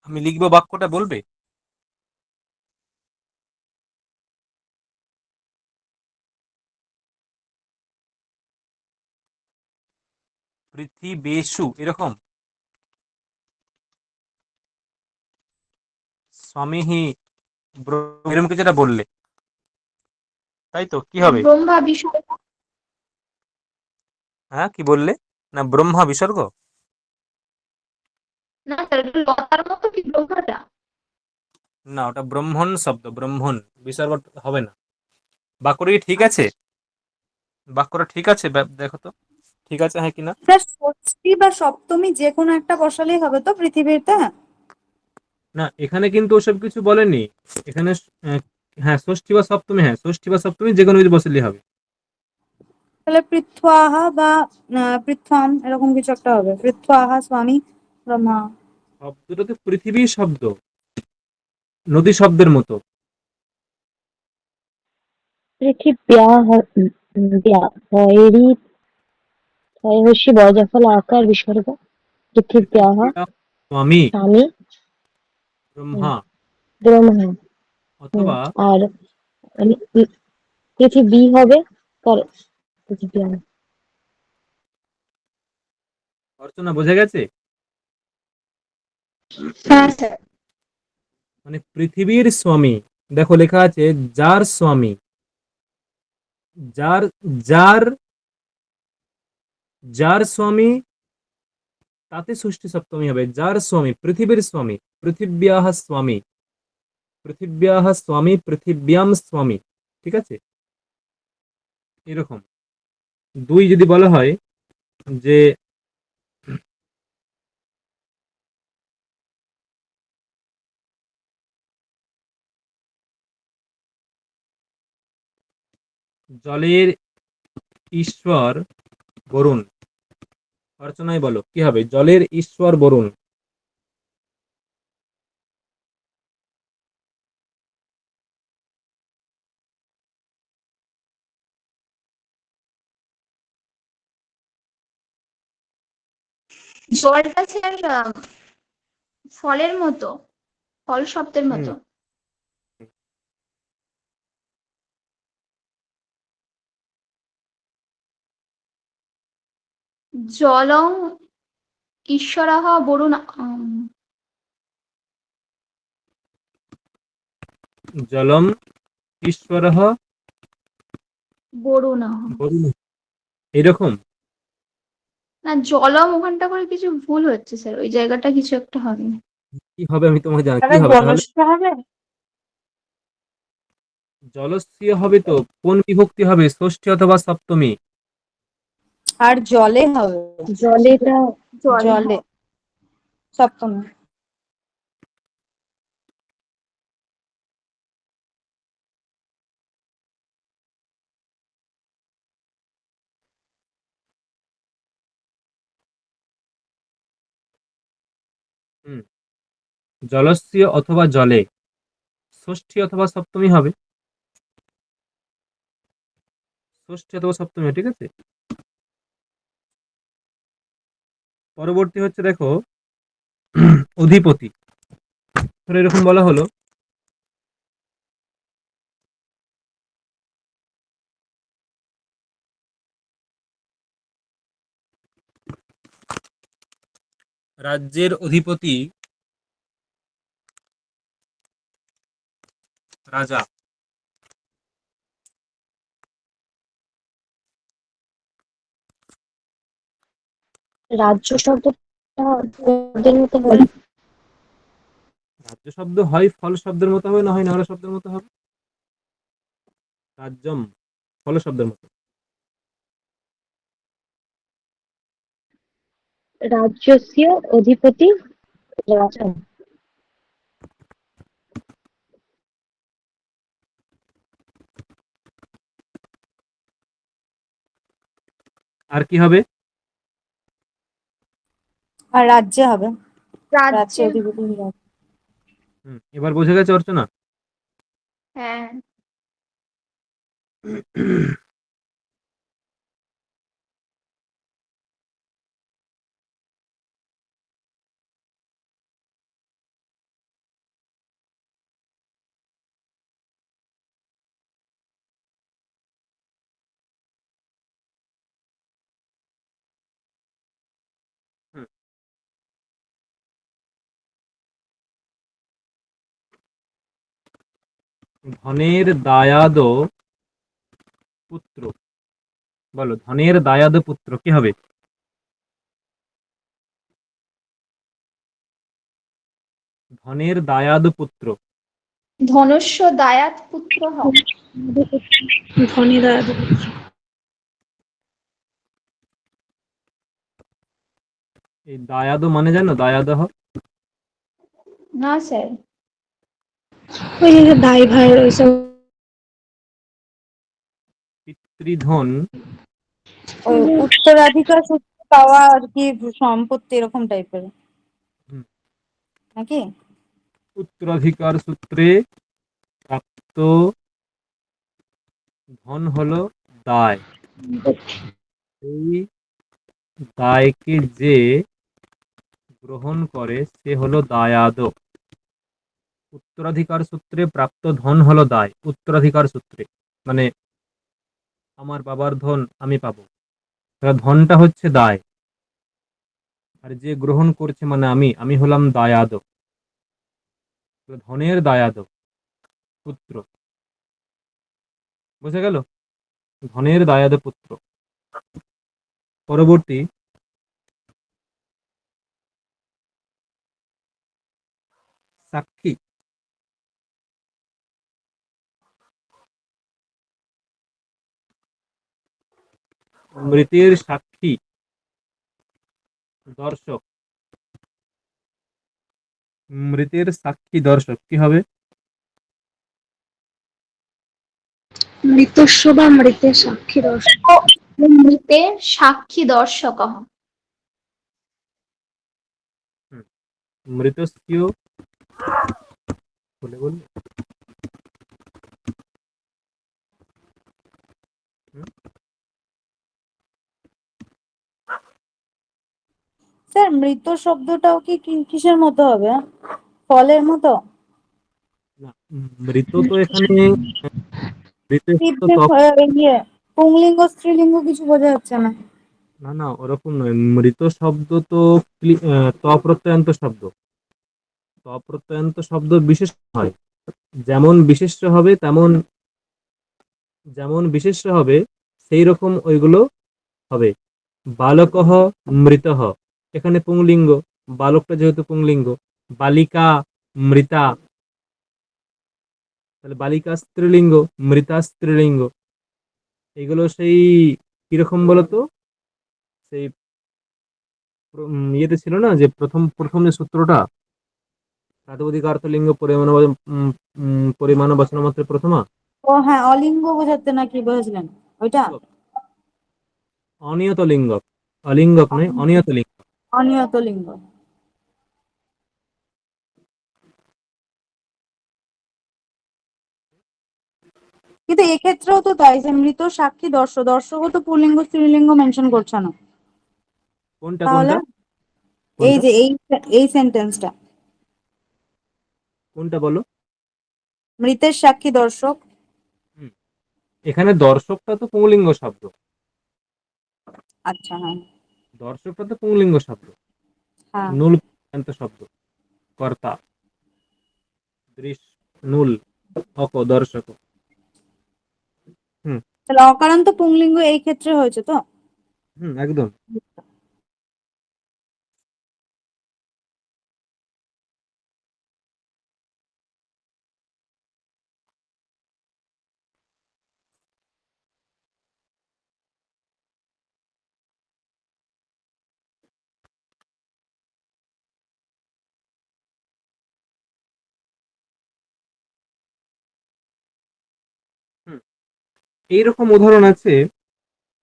S2: আমি লিখবো, বাক্যটা বলবে। পৃথিবেষু, এরকম। স্বামীহি এরকম কিছু একটা বললে, তাই তো? কি হবে?
S4: ব্রহ্মা বিসর্গ।
S2: হ্যাঁ, কি বললে? না, ব্রহ্মা বিসর্গ?
S4: না স্যার, ওটা লতার মতো কি ব্রহ্মাটা?
S2: না, ওটা ব্রহ্মণ শব্দ, ব্রহ্মণ। বিসর্গ হবে না। বাক্যটা কি ঠিক আছে?
S4: আচ্ছা।
S2: বাক্যটা ঠিক আছে? দেখো তো ঠিক আছে হ্যাঁ কিনা।
S3: স্যার ষষ্ঠী বা সপ্তমী যে কোনো একটা বসালেই হবে তো পৃথিবীতে?
S2: না, এখানে কিন্তু ওসব কিছু বলেনি। এখানে আহ, হ্যাঁ, ষষ্ঠী বা সপ্তমী, হ্যাঁ ষষ্ঠী বা সপ্তমী যে কোনো কিছু বসলেই হবে।
S3: তাহলে পৃথ্বাহা বা পৃথ্বাম এরকম কিছু একটা হবে, পৃথ্বাহা স্বামী ব্রহ্মা।
S2: শব্দটা তো পৃথিবী শব্দ, নদী শব্দের মতো।
S6: পৃথিব্যাः ভয়েরি ভয়হস্যি বজ্রফল আকার বিসর্গ পৃথিব্যাः
S2: পৃথিবী স্বামী
S6: স্বামী
S2: ব্রহ্মা,
S6: ব্রহ্ম।
S2: অথবা
S6: আর মানে পৃথিবী হবে কার পৃথিব্যাः।
S2: অর্চনা বোঝা গেছে?
S4: হ্যাঁ স্যার।
S2: মানে পৃথিবীর স্বামী, দেখো লেখা আছে যার স্বামী, যার যার যার স্বামী, তাতে ষষ্ঠী সপ্তমী হবে। যার স্বামী, পৃথিবীর স্বামী, পৃথিব্যাহ স্বামী, পৃথিব্যাহ স্বামী, পৃথিব্যাম স্বামী। ঠিক আছে? এরকম দুই যদি বলা হয় যে জলের ঈশ্বর বরুণ, অর্চনায় বলো কি হবে? জলের ঈশ্বর বরুণ।
S4: জলটা স্যার ফলের মতো, ফল শব্দের
S2: হুম,
S4: মতো। জলং ঈশ্বরः বরুণ।
S2: জলম ঈশ্বরঃ
S4: বরুণः।
S2: বরুণ, এরকম।
S4: না, জলম ওখানটা করে কিছু ভুল হচ্ছে স্যার, ওই জায়গাটা কিছু একটা হবে।
S2: কি হবে আমি তোমাকে জানি কি
S3: তাহলে
S2: হবে তাহলে।
S3: জলস্য হবে।
S2: জলস্য হবে তো কোন বিভক্তি হবে? ষষ্ঠী অথবা সপ্তমী?
S3: আর জলে হবে,
S6: জলেটা
S4: জল।
S3: জলে সপ্তমী।
S2: হুম, জলস্য অথবা জলে, ষষ্ঠী অথবা সপ্তমী হবে। ষষ্ঠী অথবা সপ্তমী, ঠিক আছে। পরবর্তী হচ্ছে দেখো অধিপতি। ধরো এরকম বলা হলো রাজ্যের অধিপতি রাজা।
S6: রাজ্য শব্দটা ওদের মতো হয়।
S2: রাজ্য শব্দ হয় ফল শব্দের মতো হবে, না হয় নাগরা শব্দের মতো হবে। রাজ্যম ফল শব্দের মতো।
S6: রাজ্যস্য অধিপতি রাজা।
S2: আর কি হবে?
S3: আর রাজ্যে হবে, রাজ্যে
S4: রাজ্যে।
S3: অধিপতি রাজা।
S2: এবার বোঝা গেছে অর্চনা?
S4: হ্যাঁ।
S2: হুম, ধনের দায়াদ পুত্র। বলো, ধনের দায়াদ পুত্র কি হবে? ধনের দায়াদ পুত্র।
S4: ধনস্য দায়াত পুত্র
S1: ধনী দাদু।
S2: এই দায়াদ মানে জানো, দায়াদ
S4: না স্যার।
S1: ওই যে দায় ভাই ওইসব।
S2: পিতৃধন।
S3: ওই উত্তরাধিকার সূত্রে পাওয়া আর কি সম্পত্তি এরকম টাইপের
S2: হুম,
S3: নাকি?
S2: উত্তরাধিকার সূত্রে প্রাপ্ত ধন হলো দায়। এই দায়কে যে গ্রহণ করে সে হলো দায়াদ। উত্তরাধিকার সূত্রে প্রাপ্ত ধন হলো দায়। উত্তরাধিকার সূত্রে মানে আমার বাবার ধন আমি পাবো, তাহলে ধনটা হচ্ছে দায়। আর যে গ্রহণ করছে মানে আমি হলাম দায়াদ। তাহলে ধনের দায়াদ পুত্র। বুঝে গেল? ধনের দায়াদ পুত্র। পরবর্তী, সাক্ষী। মৃতের সাক্ষী দর্শক। মৃতের সাক্ষী দর্শক কি হবে?
S1: মৃতস্য বা মৃতের সাক্ষী দর্শক।
S4: মৃতের সাক্ষী দর্শক।
S2: হুম, মৃতস্য বলে বল।
S3: স্যার মৃত শব্দটাও কি কিসের মতো হবে? ফলের মতো?
S2: না, মৃত তো এখানে মৃত তো
S3: তীব্র
S2: ত্বক।
S3: ইয়ে পুংলিঙ্গ স্ত্রীলিঙ্গ কিছু বোঝা যাচ্ছে না।
S2: না না, ওরকম নয়। মৃত শব্দ তো ত প্রত্যয়ান্ত শব্দ। ত প্রত্যয়ান্ত শব্দ বিশেষ হয়। যেমন বিশেষ্য হবে তেমন, যেমন বিশেষ্য হবে সেই রকম ওইগুলো হবে। বালকহ মৃতহ, এখানে পুংলিঙ্গ, বালকটা যেহেতু পুংলিঙ্গ। বালিকা মৃতা, তাহলে বালিকা স্ত্রীলিঙ্গ, মৃতা স্ত্রীলিঙ্গ। এগুলো সেই কিরকম বলতো, সেই ইয়েতে ছিল না যে প্রথম প্রথম যে সূত্রটা, প্রাতিপদিক লিঙ্গ পরিমাণ পরিমাণ বচন মাত্র প্রথমা।
S3: ও হ্যাঁ, অলিঙ্গ বোঝাতে না কি বোঝাছিলেন ওইটা?
S2: অনিয়ত লিঙ্গক, অলিঙ্গক নয়, অনিয়ত লিঙ্গ।
S3: অনিয়ত লিঙ্গ। কিন্তু এক্ষেত্রেও তো তাই, যে মৃত সাক্ষী দর্শকও তো পুল্লিঙ্গ স্ত্রীলিঙ্গ মেনশন করছে না
S2: কোনটা
S3: তাহলে।
S2: কোনটা
S3: এই
S2: কোনটা
S3: যে এই সেন্টেন্সটা,
S2: কোনটা বলো।
S3: মৃতের সাক্ষী দর্শক।
S2: হুম, এখানে দর্শকটা তো পুংলিঙ্গ শব্দ।
S3: আচ্ছা হ্যাঁ।
S2: দর্শকটা তো পুংলিঙ্গ শব্দ,
S3: হ্যাঁ,
S2: নুল শব্দ। কর্তা, দৃশ, নুল, অক, দর্শক। হুম
S3: তাহলে অকারান্ত পুংলিঙ্গ এই ক্ষেত্রে হয়েছে তো?
S2: হুম, একদম। হুম, এইরকম উদাহরণ আছে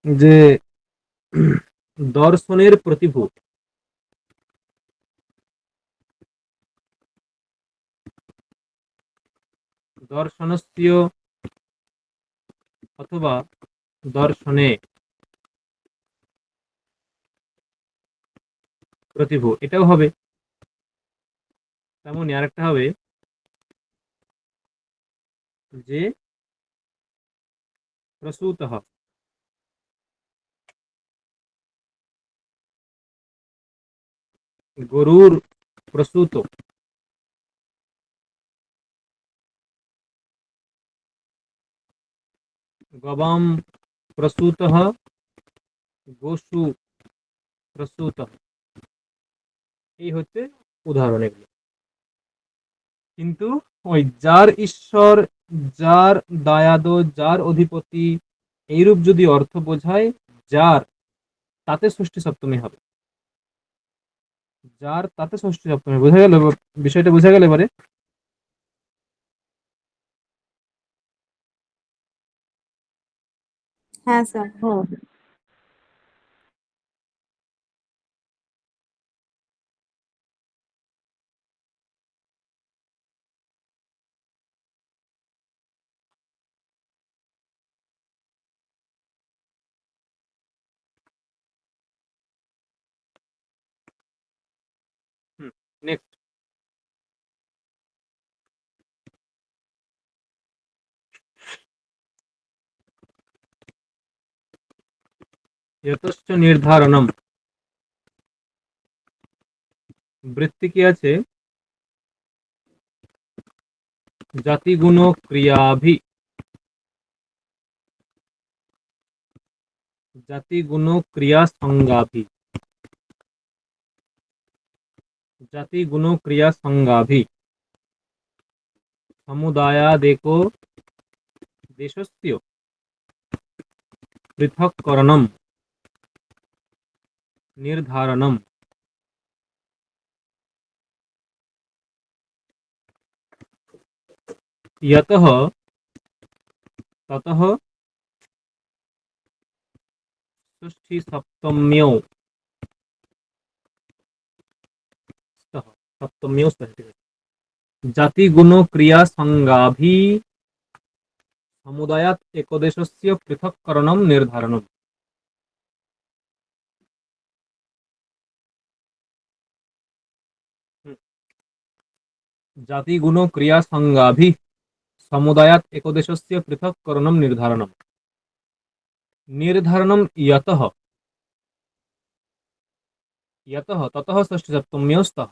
S2: যে দর্শনের প্রতিভূ। দর্শনস্য অথবা দর্শনে প্রতিভূ, এটাও হবে। তেমনই আরেকটা হবে যে প্রসূতঃ। গরুর প্রসূত। গবাম প্রসূতঃ গোষু প্রসূতঃ। এই হচ্ছে উদাহরণ এগুলো। কিন্তু ওই যার ঈশ্বর, যার দায়াদ, যার অধিপতি, এইরূপ যদি অর্থ বোঝায়, যার, তাতে ষষ্ঠী সপ্তমী হবে। যার তাতে ষষ্ঠী সপ্তমী। বোঝা গেল? বিষয়টা বোঝা গেল এবারে?
S3: হ্যাঁ স্যার।
S6: হ্যাঁ।
S2: নেক্সট। যতশ্চ নির্ধারণম। বৃত্তি কি আছে? জাতিগুণ ক্রিয়াভি। জাতিগুণ ক্রিয়া সংজ্ঞাভি। জাতিগুণ ক্রিয়া সংজ্ঞাভি সমুদায়াদেকো দেশস্য পৃথক্করণম নির্ধারণম। यतः ततः षष्ठी सप्तम्यौ स्तः। सप्तम्यौ स्तः। জাতিগুণ ক্রিয়া সংজ্ঞাভি সমুদায়াৎ একদেশস্য পৃথক্করণম নির্ধারণম। জাতিগুণ ক্রিয়া সংজ্ঞাভি সমুদায়াৎ একদেশস্য পৃথক্করণম নির্ধারণম। নির্ধারণম ইয়তঃ। ইয়তঃ ততঃ ষষ্ঠী সপ্তম্যৌ স্তः।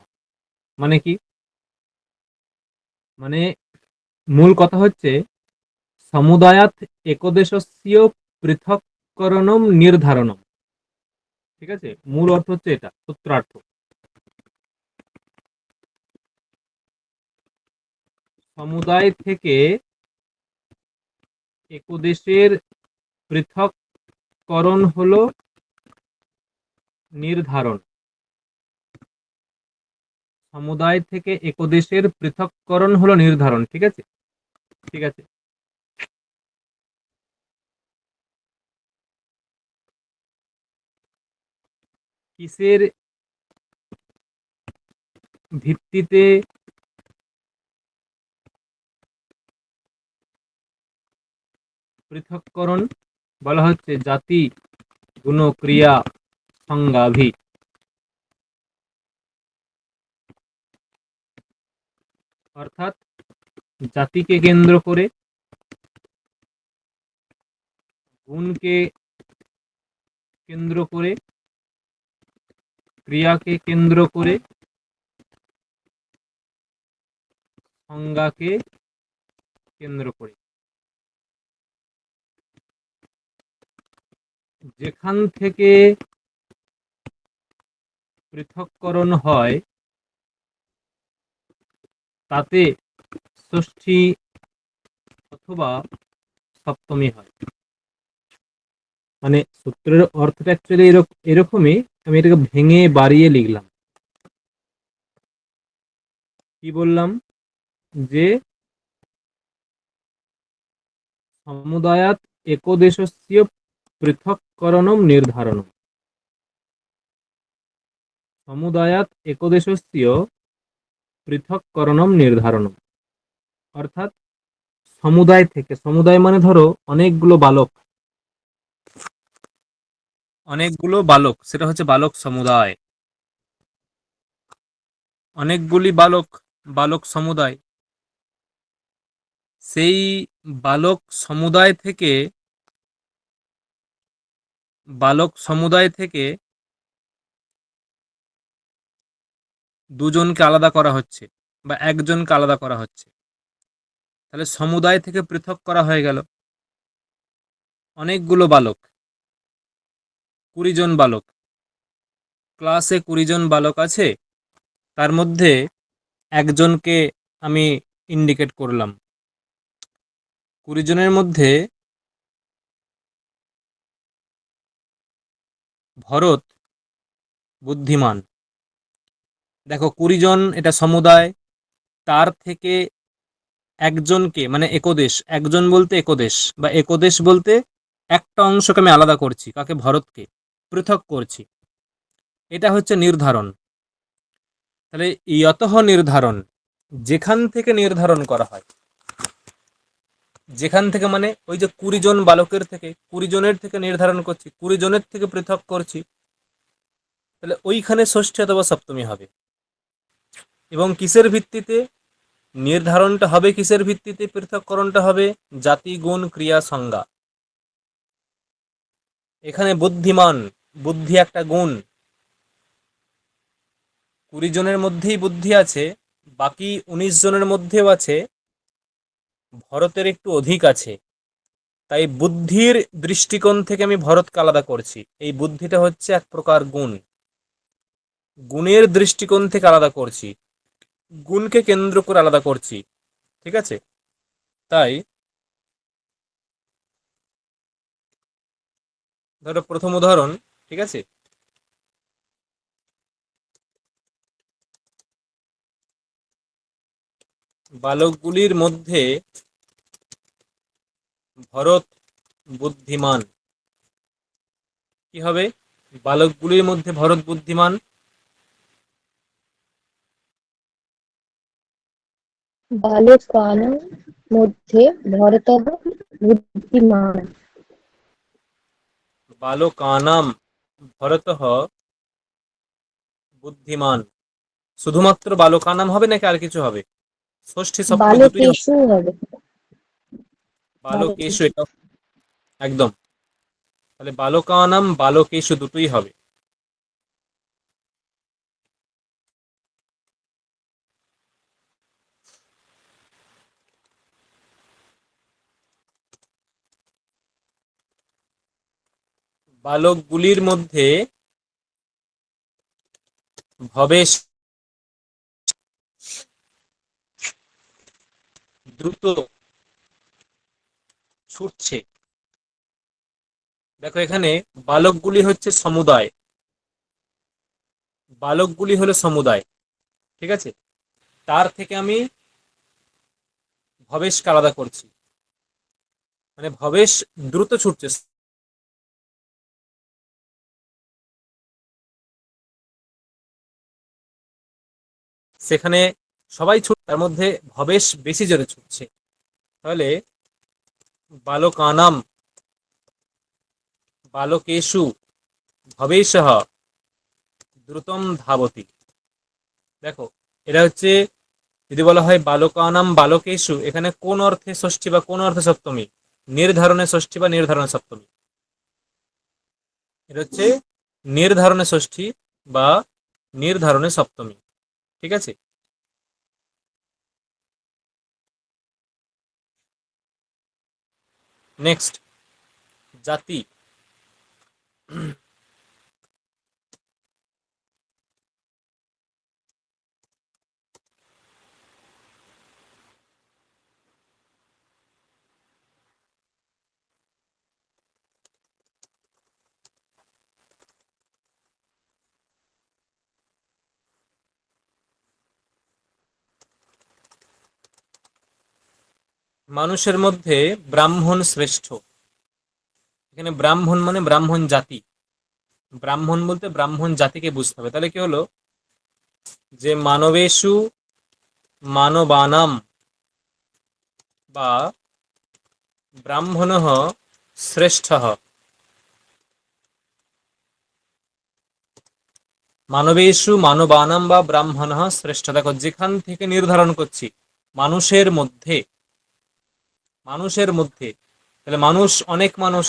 S2: মানে কি? মানে মূল কথা হচ্ছে সমুদায়াৎ একদেশস্য পৃথক্করণম নির্ধারণম। ঠিক আছে? মূল অর্থ হচ্ছে এটা, সূত্রার্থ। সমুদায় থেকে একদেশের পৃথককরণ হলো নির্ধারণ। সমুদায় থেকে একদেশের পৃথককরণ হলো নির্ধারণ। ঠিক আছে? ঠিক আছে। কিসের ভিত্তিতে পৃথককরণ বলা হচ্ছে? জাতি গুণ ক্রিয়া সংজ্ঞাভি। অর্থাৎ জাতিকে কেন্দ্র করে, গুণকে কেন্দ্র করে, ক্রিয়াকে কেন্দ্র করে, সংজ্ঞাকে কেন্দ্র করে। যেখান থেকে পৃথককরণ হয় তাতে ষষ্ঠী অথবা সপ্তমী হয়। মানে সূত্রের অর্থটা অ্যাকচুয়ালি এরকমই, আমি এটাকে ভেঙে বাড়িয়ে লিখলাম। কি বললাম? যে সমুদায়াৎ একদেশস্য পৃথককরণম নির্ধারণম। সমুদায়াৎ একদেশস্য পৃথককরণম নির্ধারণম। অর্থাৎ সমুদায় থেকে, সমুদায় মানে ধরো অনেকগুলো বালক, অনেকগুলো বালক, সেটা হচ্ছে বালক সমুদায়। অনেকগুলি বালক, বালক সমুদায়। সেই বালক সমুদায় থেকে, বালক সমুদায় থেকে দুজনকে আলাদা করা হচ্ছে বা একজনকে আলাদা করা হচ্ছে। তাহলে সমুদায় থেকে পৃথক করা হয়ে গেল। অনেকগুলো বালক, 20 জন বালক, ক্লাসে 20 জন বালক আছে, তার মধ্যে একজনকে আমি ইন্ডিকেট করলাম। 20 জনের মধ্যে ভরত বুদ্ধিমান। দেখো 20 জন এটা সমুদায়, তার থেকে একজনকে মানে একদেশ, একজন বলতে একদেশ বা একদেশ বলতে একটা অংশকে আমি আলাদা করছি, কাকে? ভরতকে পৃথক করছি। এটা হচ্ছে নির্ধারণ। তাহলে ইয়তঃ নির্ধারণ, যেখান থেকে নির্ধারণ করা হয়, যেখান থেকে মানে ওই যে 20 জন বালকের থেকে, 20 জনের থেকে নির্ধারণ করছি, 20 জনের থেকে পৃথক করছি, তাহলে ওইখানে ষষ্ঠী অথবা সপ্তমী হবে। এবং কিসের ভিত্তিতে নির্ধারণটা হবে? কিসের ভিত্তিতে পৃথককরণটা হবে? জাতি, গুণ, ক্রিয়া, সংজ্ঞা। এখানে বুদ্ধিমান, বুদ্ধি একটা গুণ। 20 জনের মধ্যেই বুদ্ধি আছে, বাকি 19 জনের মধ্যেও আছে, ভরতের একটু অধিক আছে, তাই বুদ্ধির দৃষ্টিকোণ থেকে আমি ভরতকে আলাদা করছি। এই বুদ্ধিটা হচ্ছে এক প্রকার গুণ, গুণের দৃষ্টিকোণ থেকে আলাদা করছি, গুণকে কেন্দ্র করে আলাদা করছি। ঠিক আছে? তাই ধরো প্রথম উদাহরণ, ঠিক আছে, বালকগুলির মধ্যে ভরত বুদ্ধিমান। কি হবে? বালকগুলির মধ্যে ভরত বুদ্ধিমান।
S6: बालकानां मध्ये भरतः बुद्धिमान्।
S2: বালকানাম ভরতঃ বুদ্ধিমান। শুধুমাত্র বালকানাম হবে নাকি আর কিছু হবে? ষষ্ঠী সপ্তমী দুটোই হবে।
S6: बालकेषु হবে।
S2: বালকেষু,
S6: बालकेषु।
S2: এটা একদম। তাহলে বালকানাম বালকেষু দুটোই হবে। বালকগুলির মধ্যে ভবেশ দ্রুত ছুটছে। দেখো এখানে বালকগুলি হচ্ছে সমুদায়, বালকগুলি হলো সমুদায়, ঠিক আছে? তার থেকে আমি ভবেশকে আলাদা করছি, মানে ভবেশ দ্রুত ছুটছে, সেখানে সবাই তার মধ্যে ভবেশ বেশি জোরে ছুটছে। তাহলে বালকানাম বালকেষু ভবেশঃ দ্রুতম ধাবতি। দেখো এটা হচ্ছে, যদি বলা হয় বালকানাম বালকেষু, এখানে কোন অর্থে ষষ্ঠী বা কোন অর্থে সপ্তমী? নির্ধারণে ষষ্ঠী বা নির্ধারণে সপ্তমী। এটা হচ্ছে নির্ধারণে ষষ্ঠী বা নির্ধারণে সপ্তমী। ঠিক আছে? নেক্সট, জাতি। মানুষের মধ্যে ব্রাহ্মণ শ্রেষ্ঠ। এখানে ব্রাহ্মণ মানে ব্রাহ্মণ জাতি, ব্রাহ্মণ বলতে ব্রাহ্মণ জাতিকে বুঝতে হবে। তাহলে কি হলো যে মানবেষু মানবানাম বা ব্রাহ্মণঃ শ্রেষ্ঠঃ। মানবেষু মানবানাম বা ব্রাহ্মণঃ শ্রেষ্ঠ। দেখো যেখান থেকে নির্ধারণ করছি মানুষের মধ্যে, মানুষের মধ্যে, তাহলে মানুষ, অনেক মানুষ,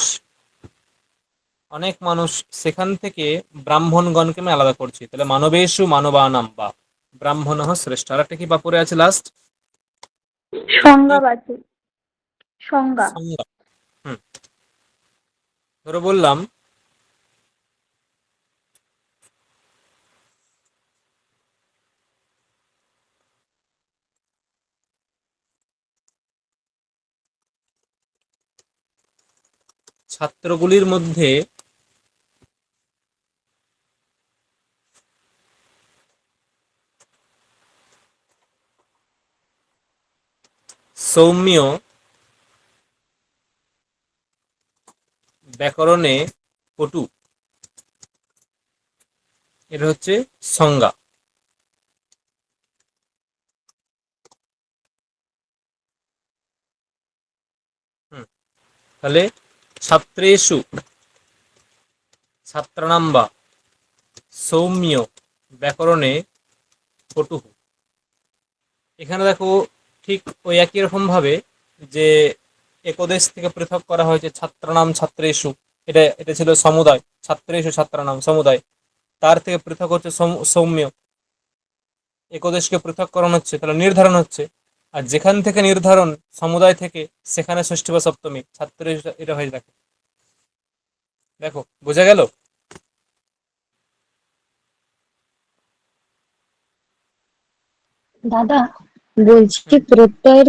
S2: অনেক মানুষ, সেখান থেকে ব্রাহ্মণগণকে আমি আলাদা করছি। তাহলে মানবেষু মানবানাম বা ব্রাহ্মণঃ শ্রেষ্ঠ। আর একটা কি বা পড়ে আছে লাস্ট?
S4: সংজ্ঞাবাচী, সংজ্ঞা।
S2: সংজ্ঞা। হুম, ধরো বললাম ছাত্রগুলির মধ্যে সৌম্য ব্যাকরণে পটু, এটা হচ্ছে সংজ্ঞা। তাহলে ছাত্রেষু ছাত্রাণাং বা সৌম্য ব্যাকরণে পটু। এখানে দেখো ঠিক ওই একই রকম ভাবে যে একদেশ থেকে পৃথক করা হয়েছে ছাত্রানাম ছাত্রেষু, এটা এটা ছিল সমুদায়, ছাত্রেষু ছাত্রানাম সমুদায়, তার থেকে পৃথক হচ্ছে সৌম্য, একদেশকে পৃথক করানো হচ্ছে, তাহলে নির্ধারণ হচ্ছে। আর যেখান থেকে নির্ধারণ সমুদায় থেকে, সেখানে ষষ্ঠী বা সপ্তমী ছাত্রেষু এটা হয়ে থাকে। দেখো বোঝা গেল?
S6: দাদা বলছি প্রত্যয়ের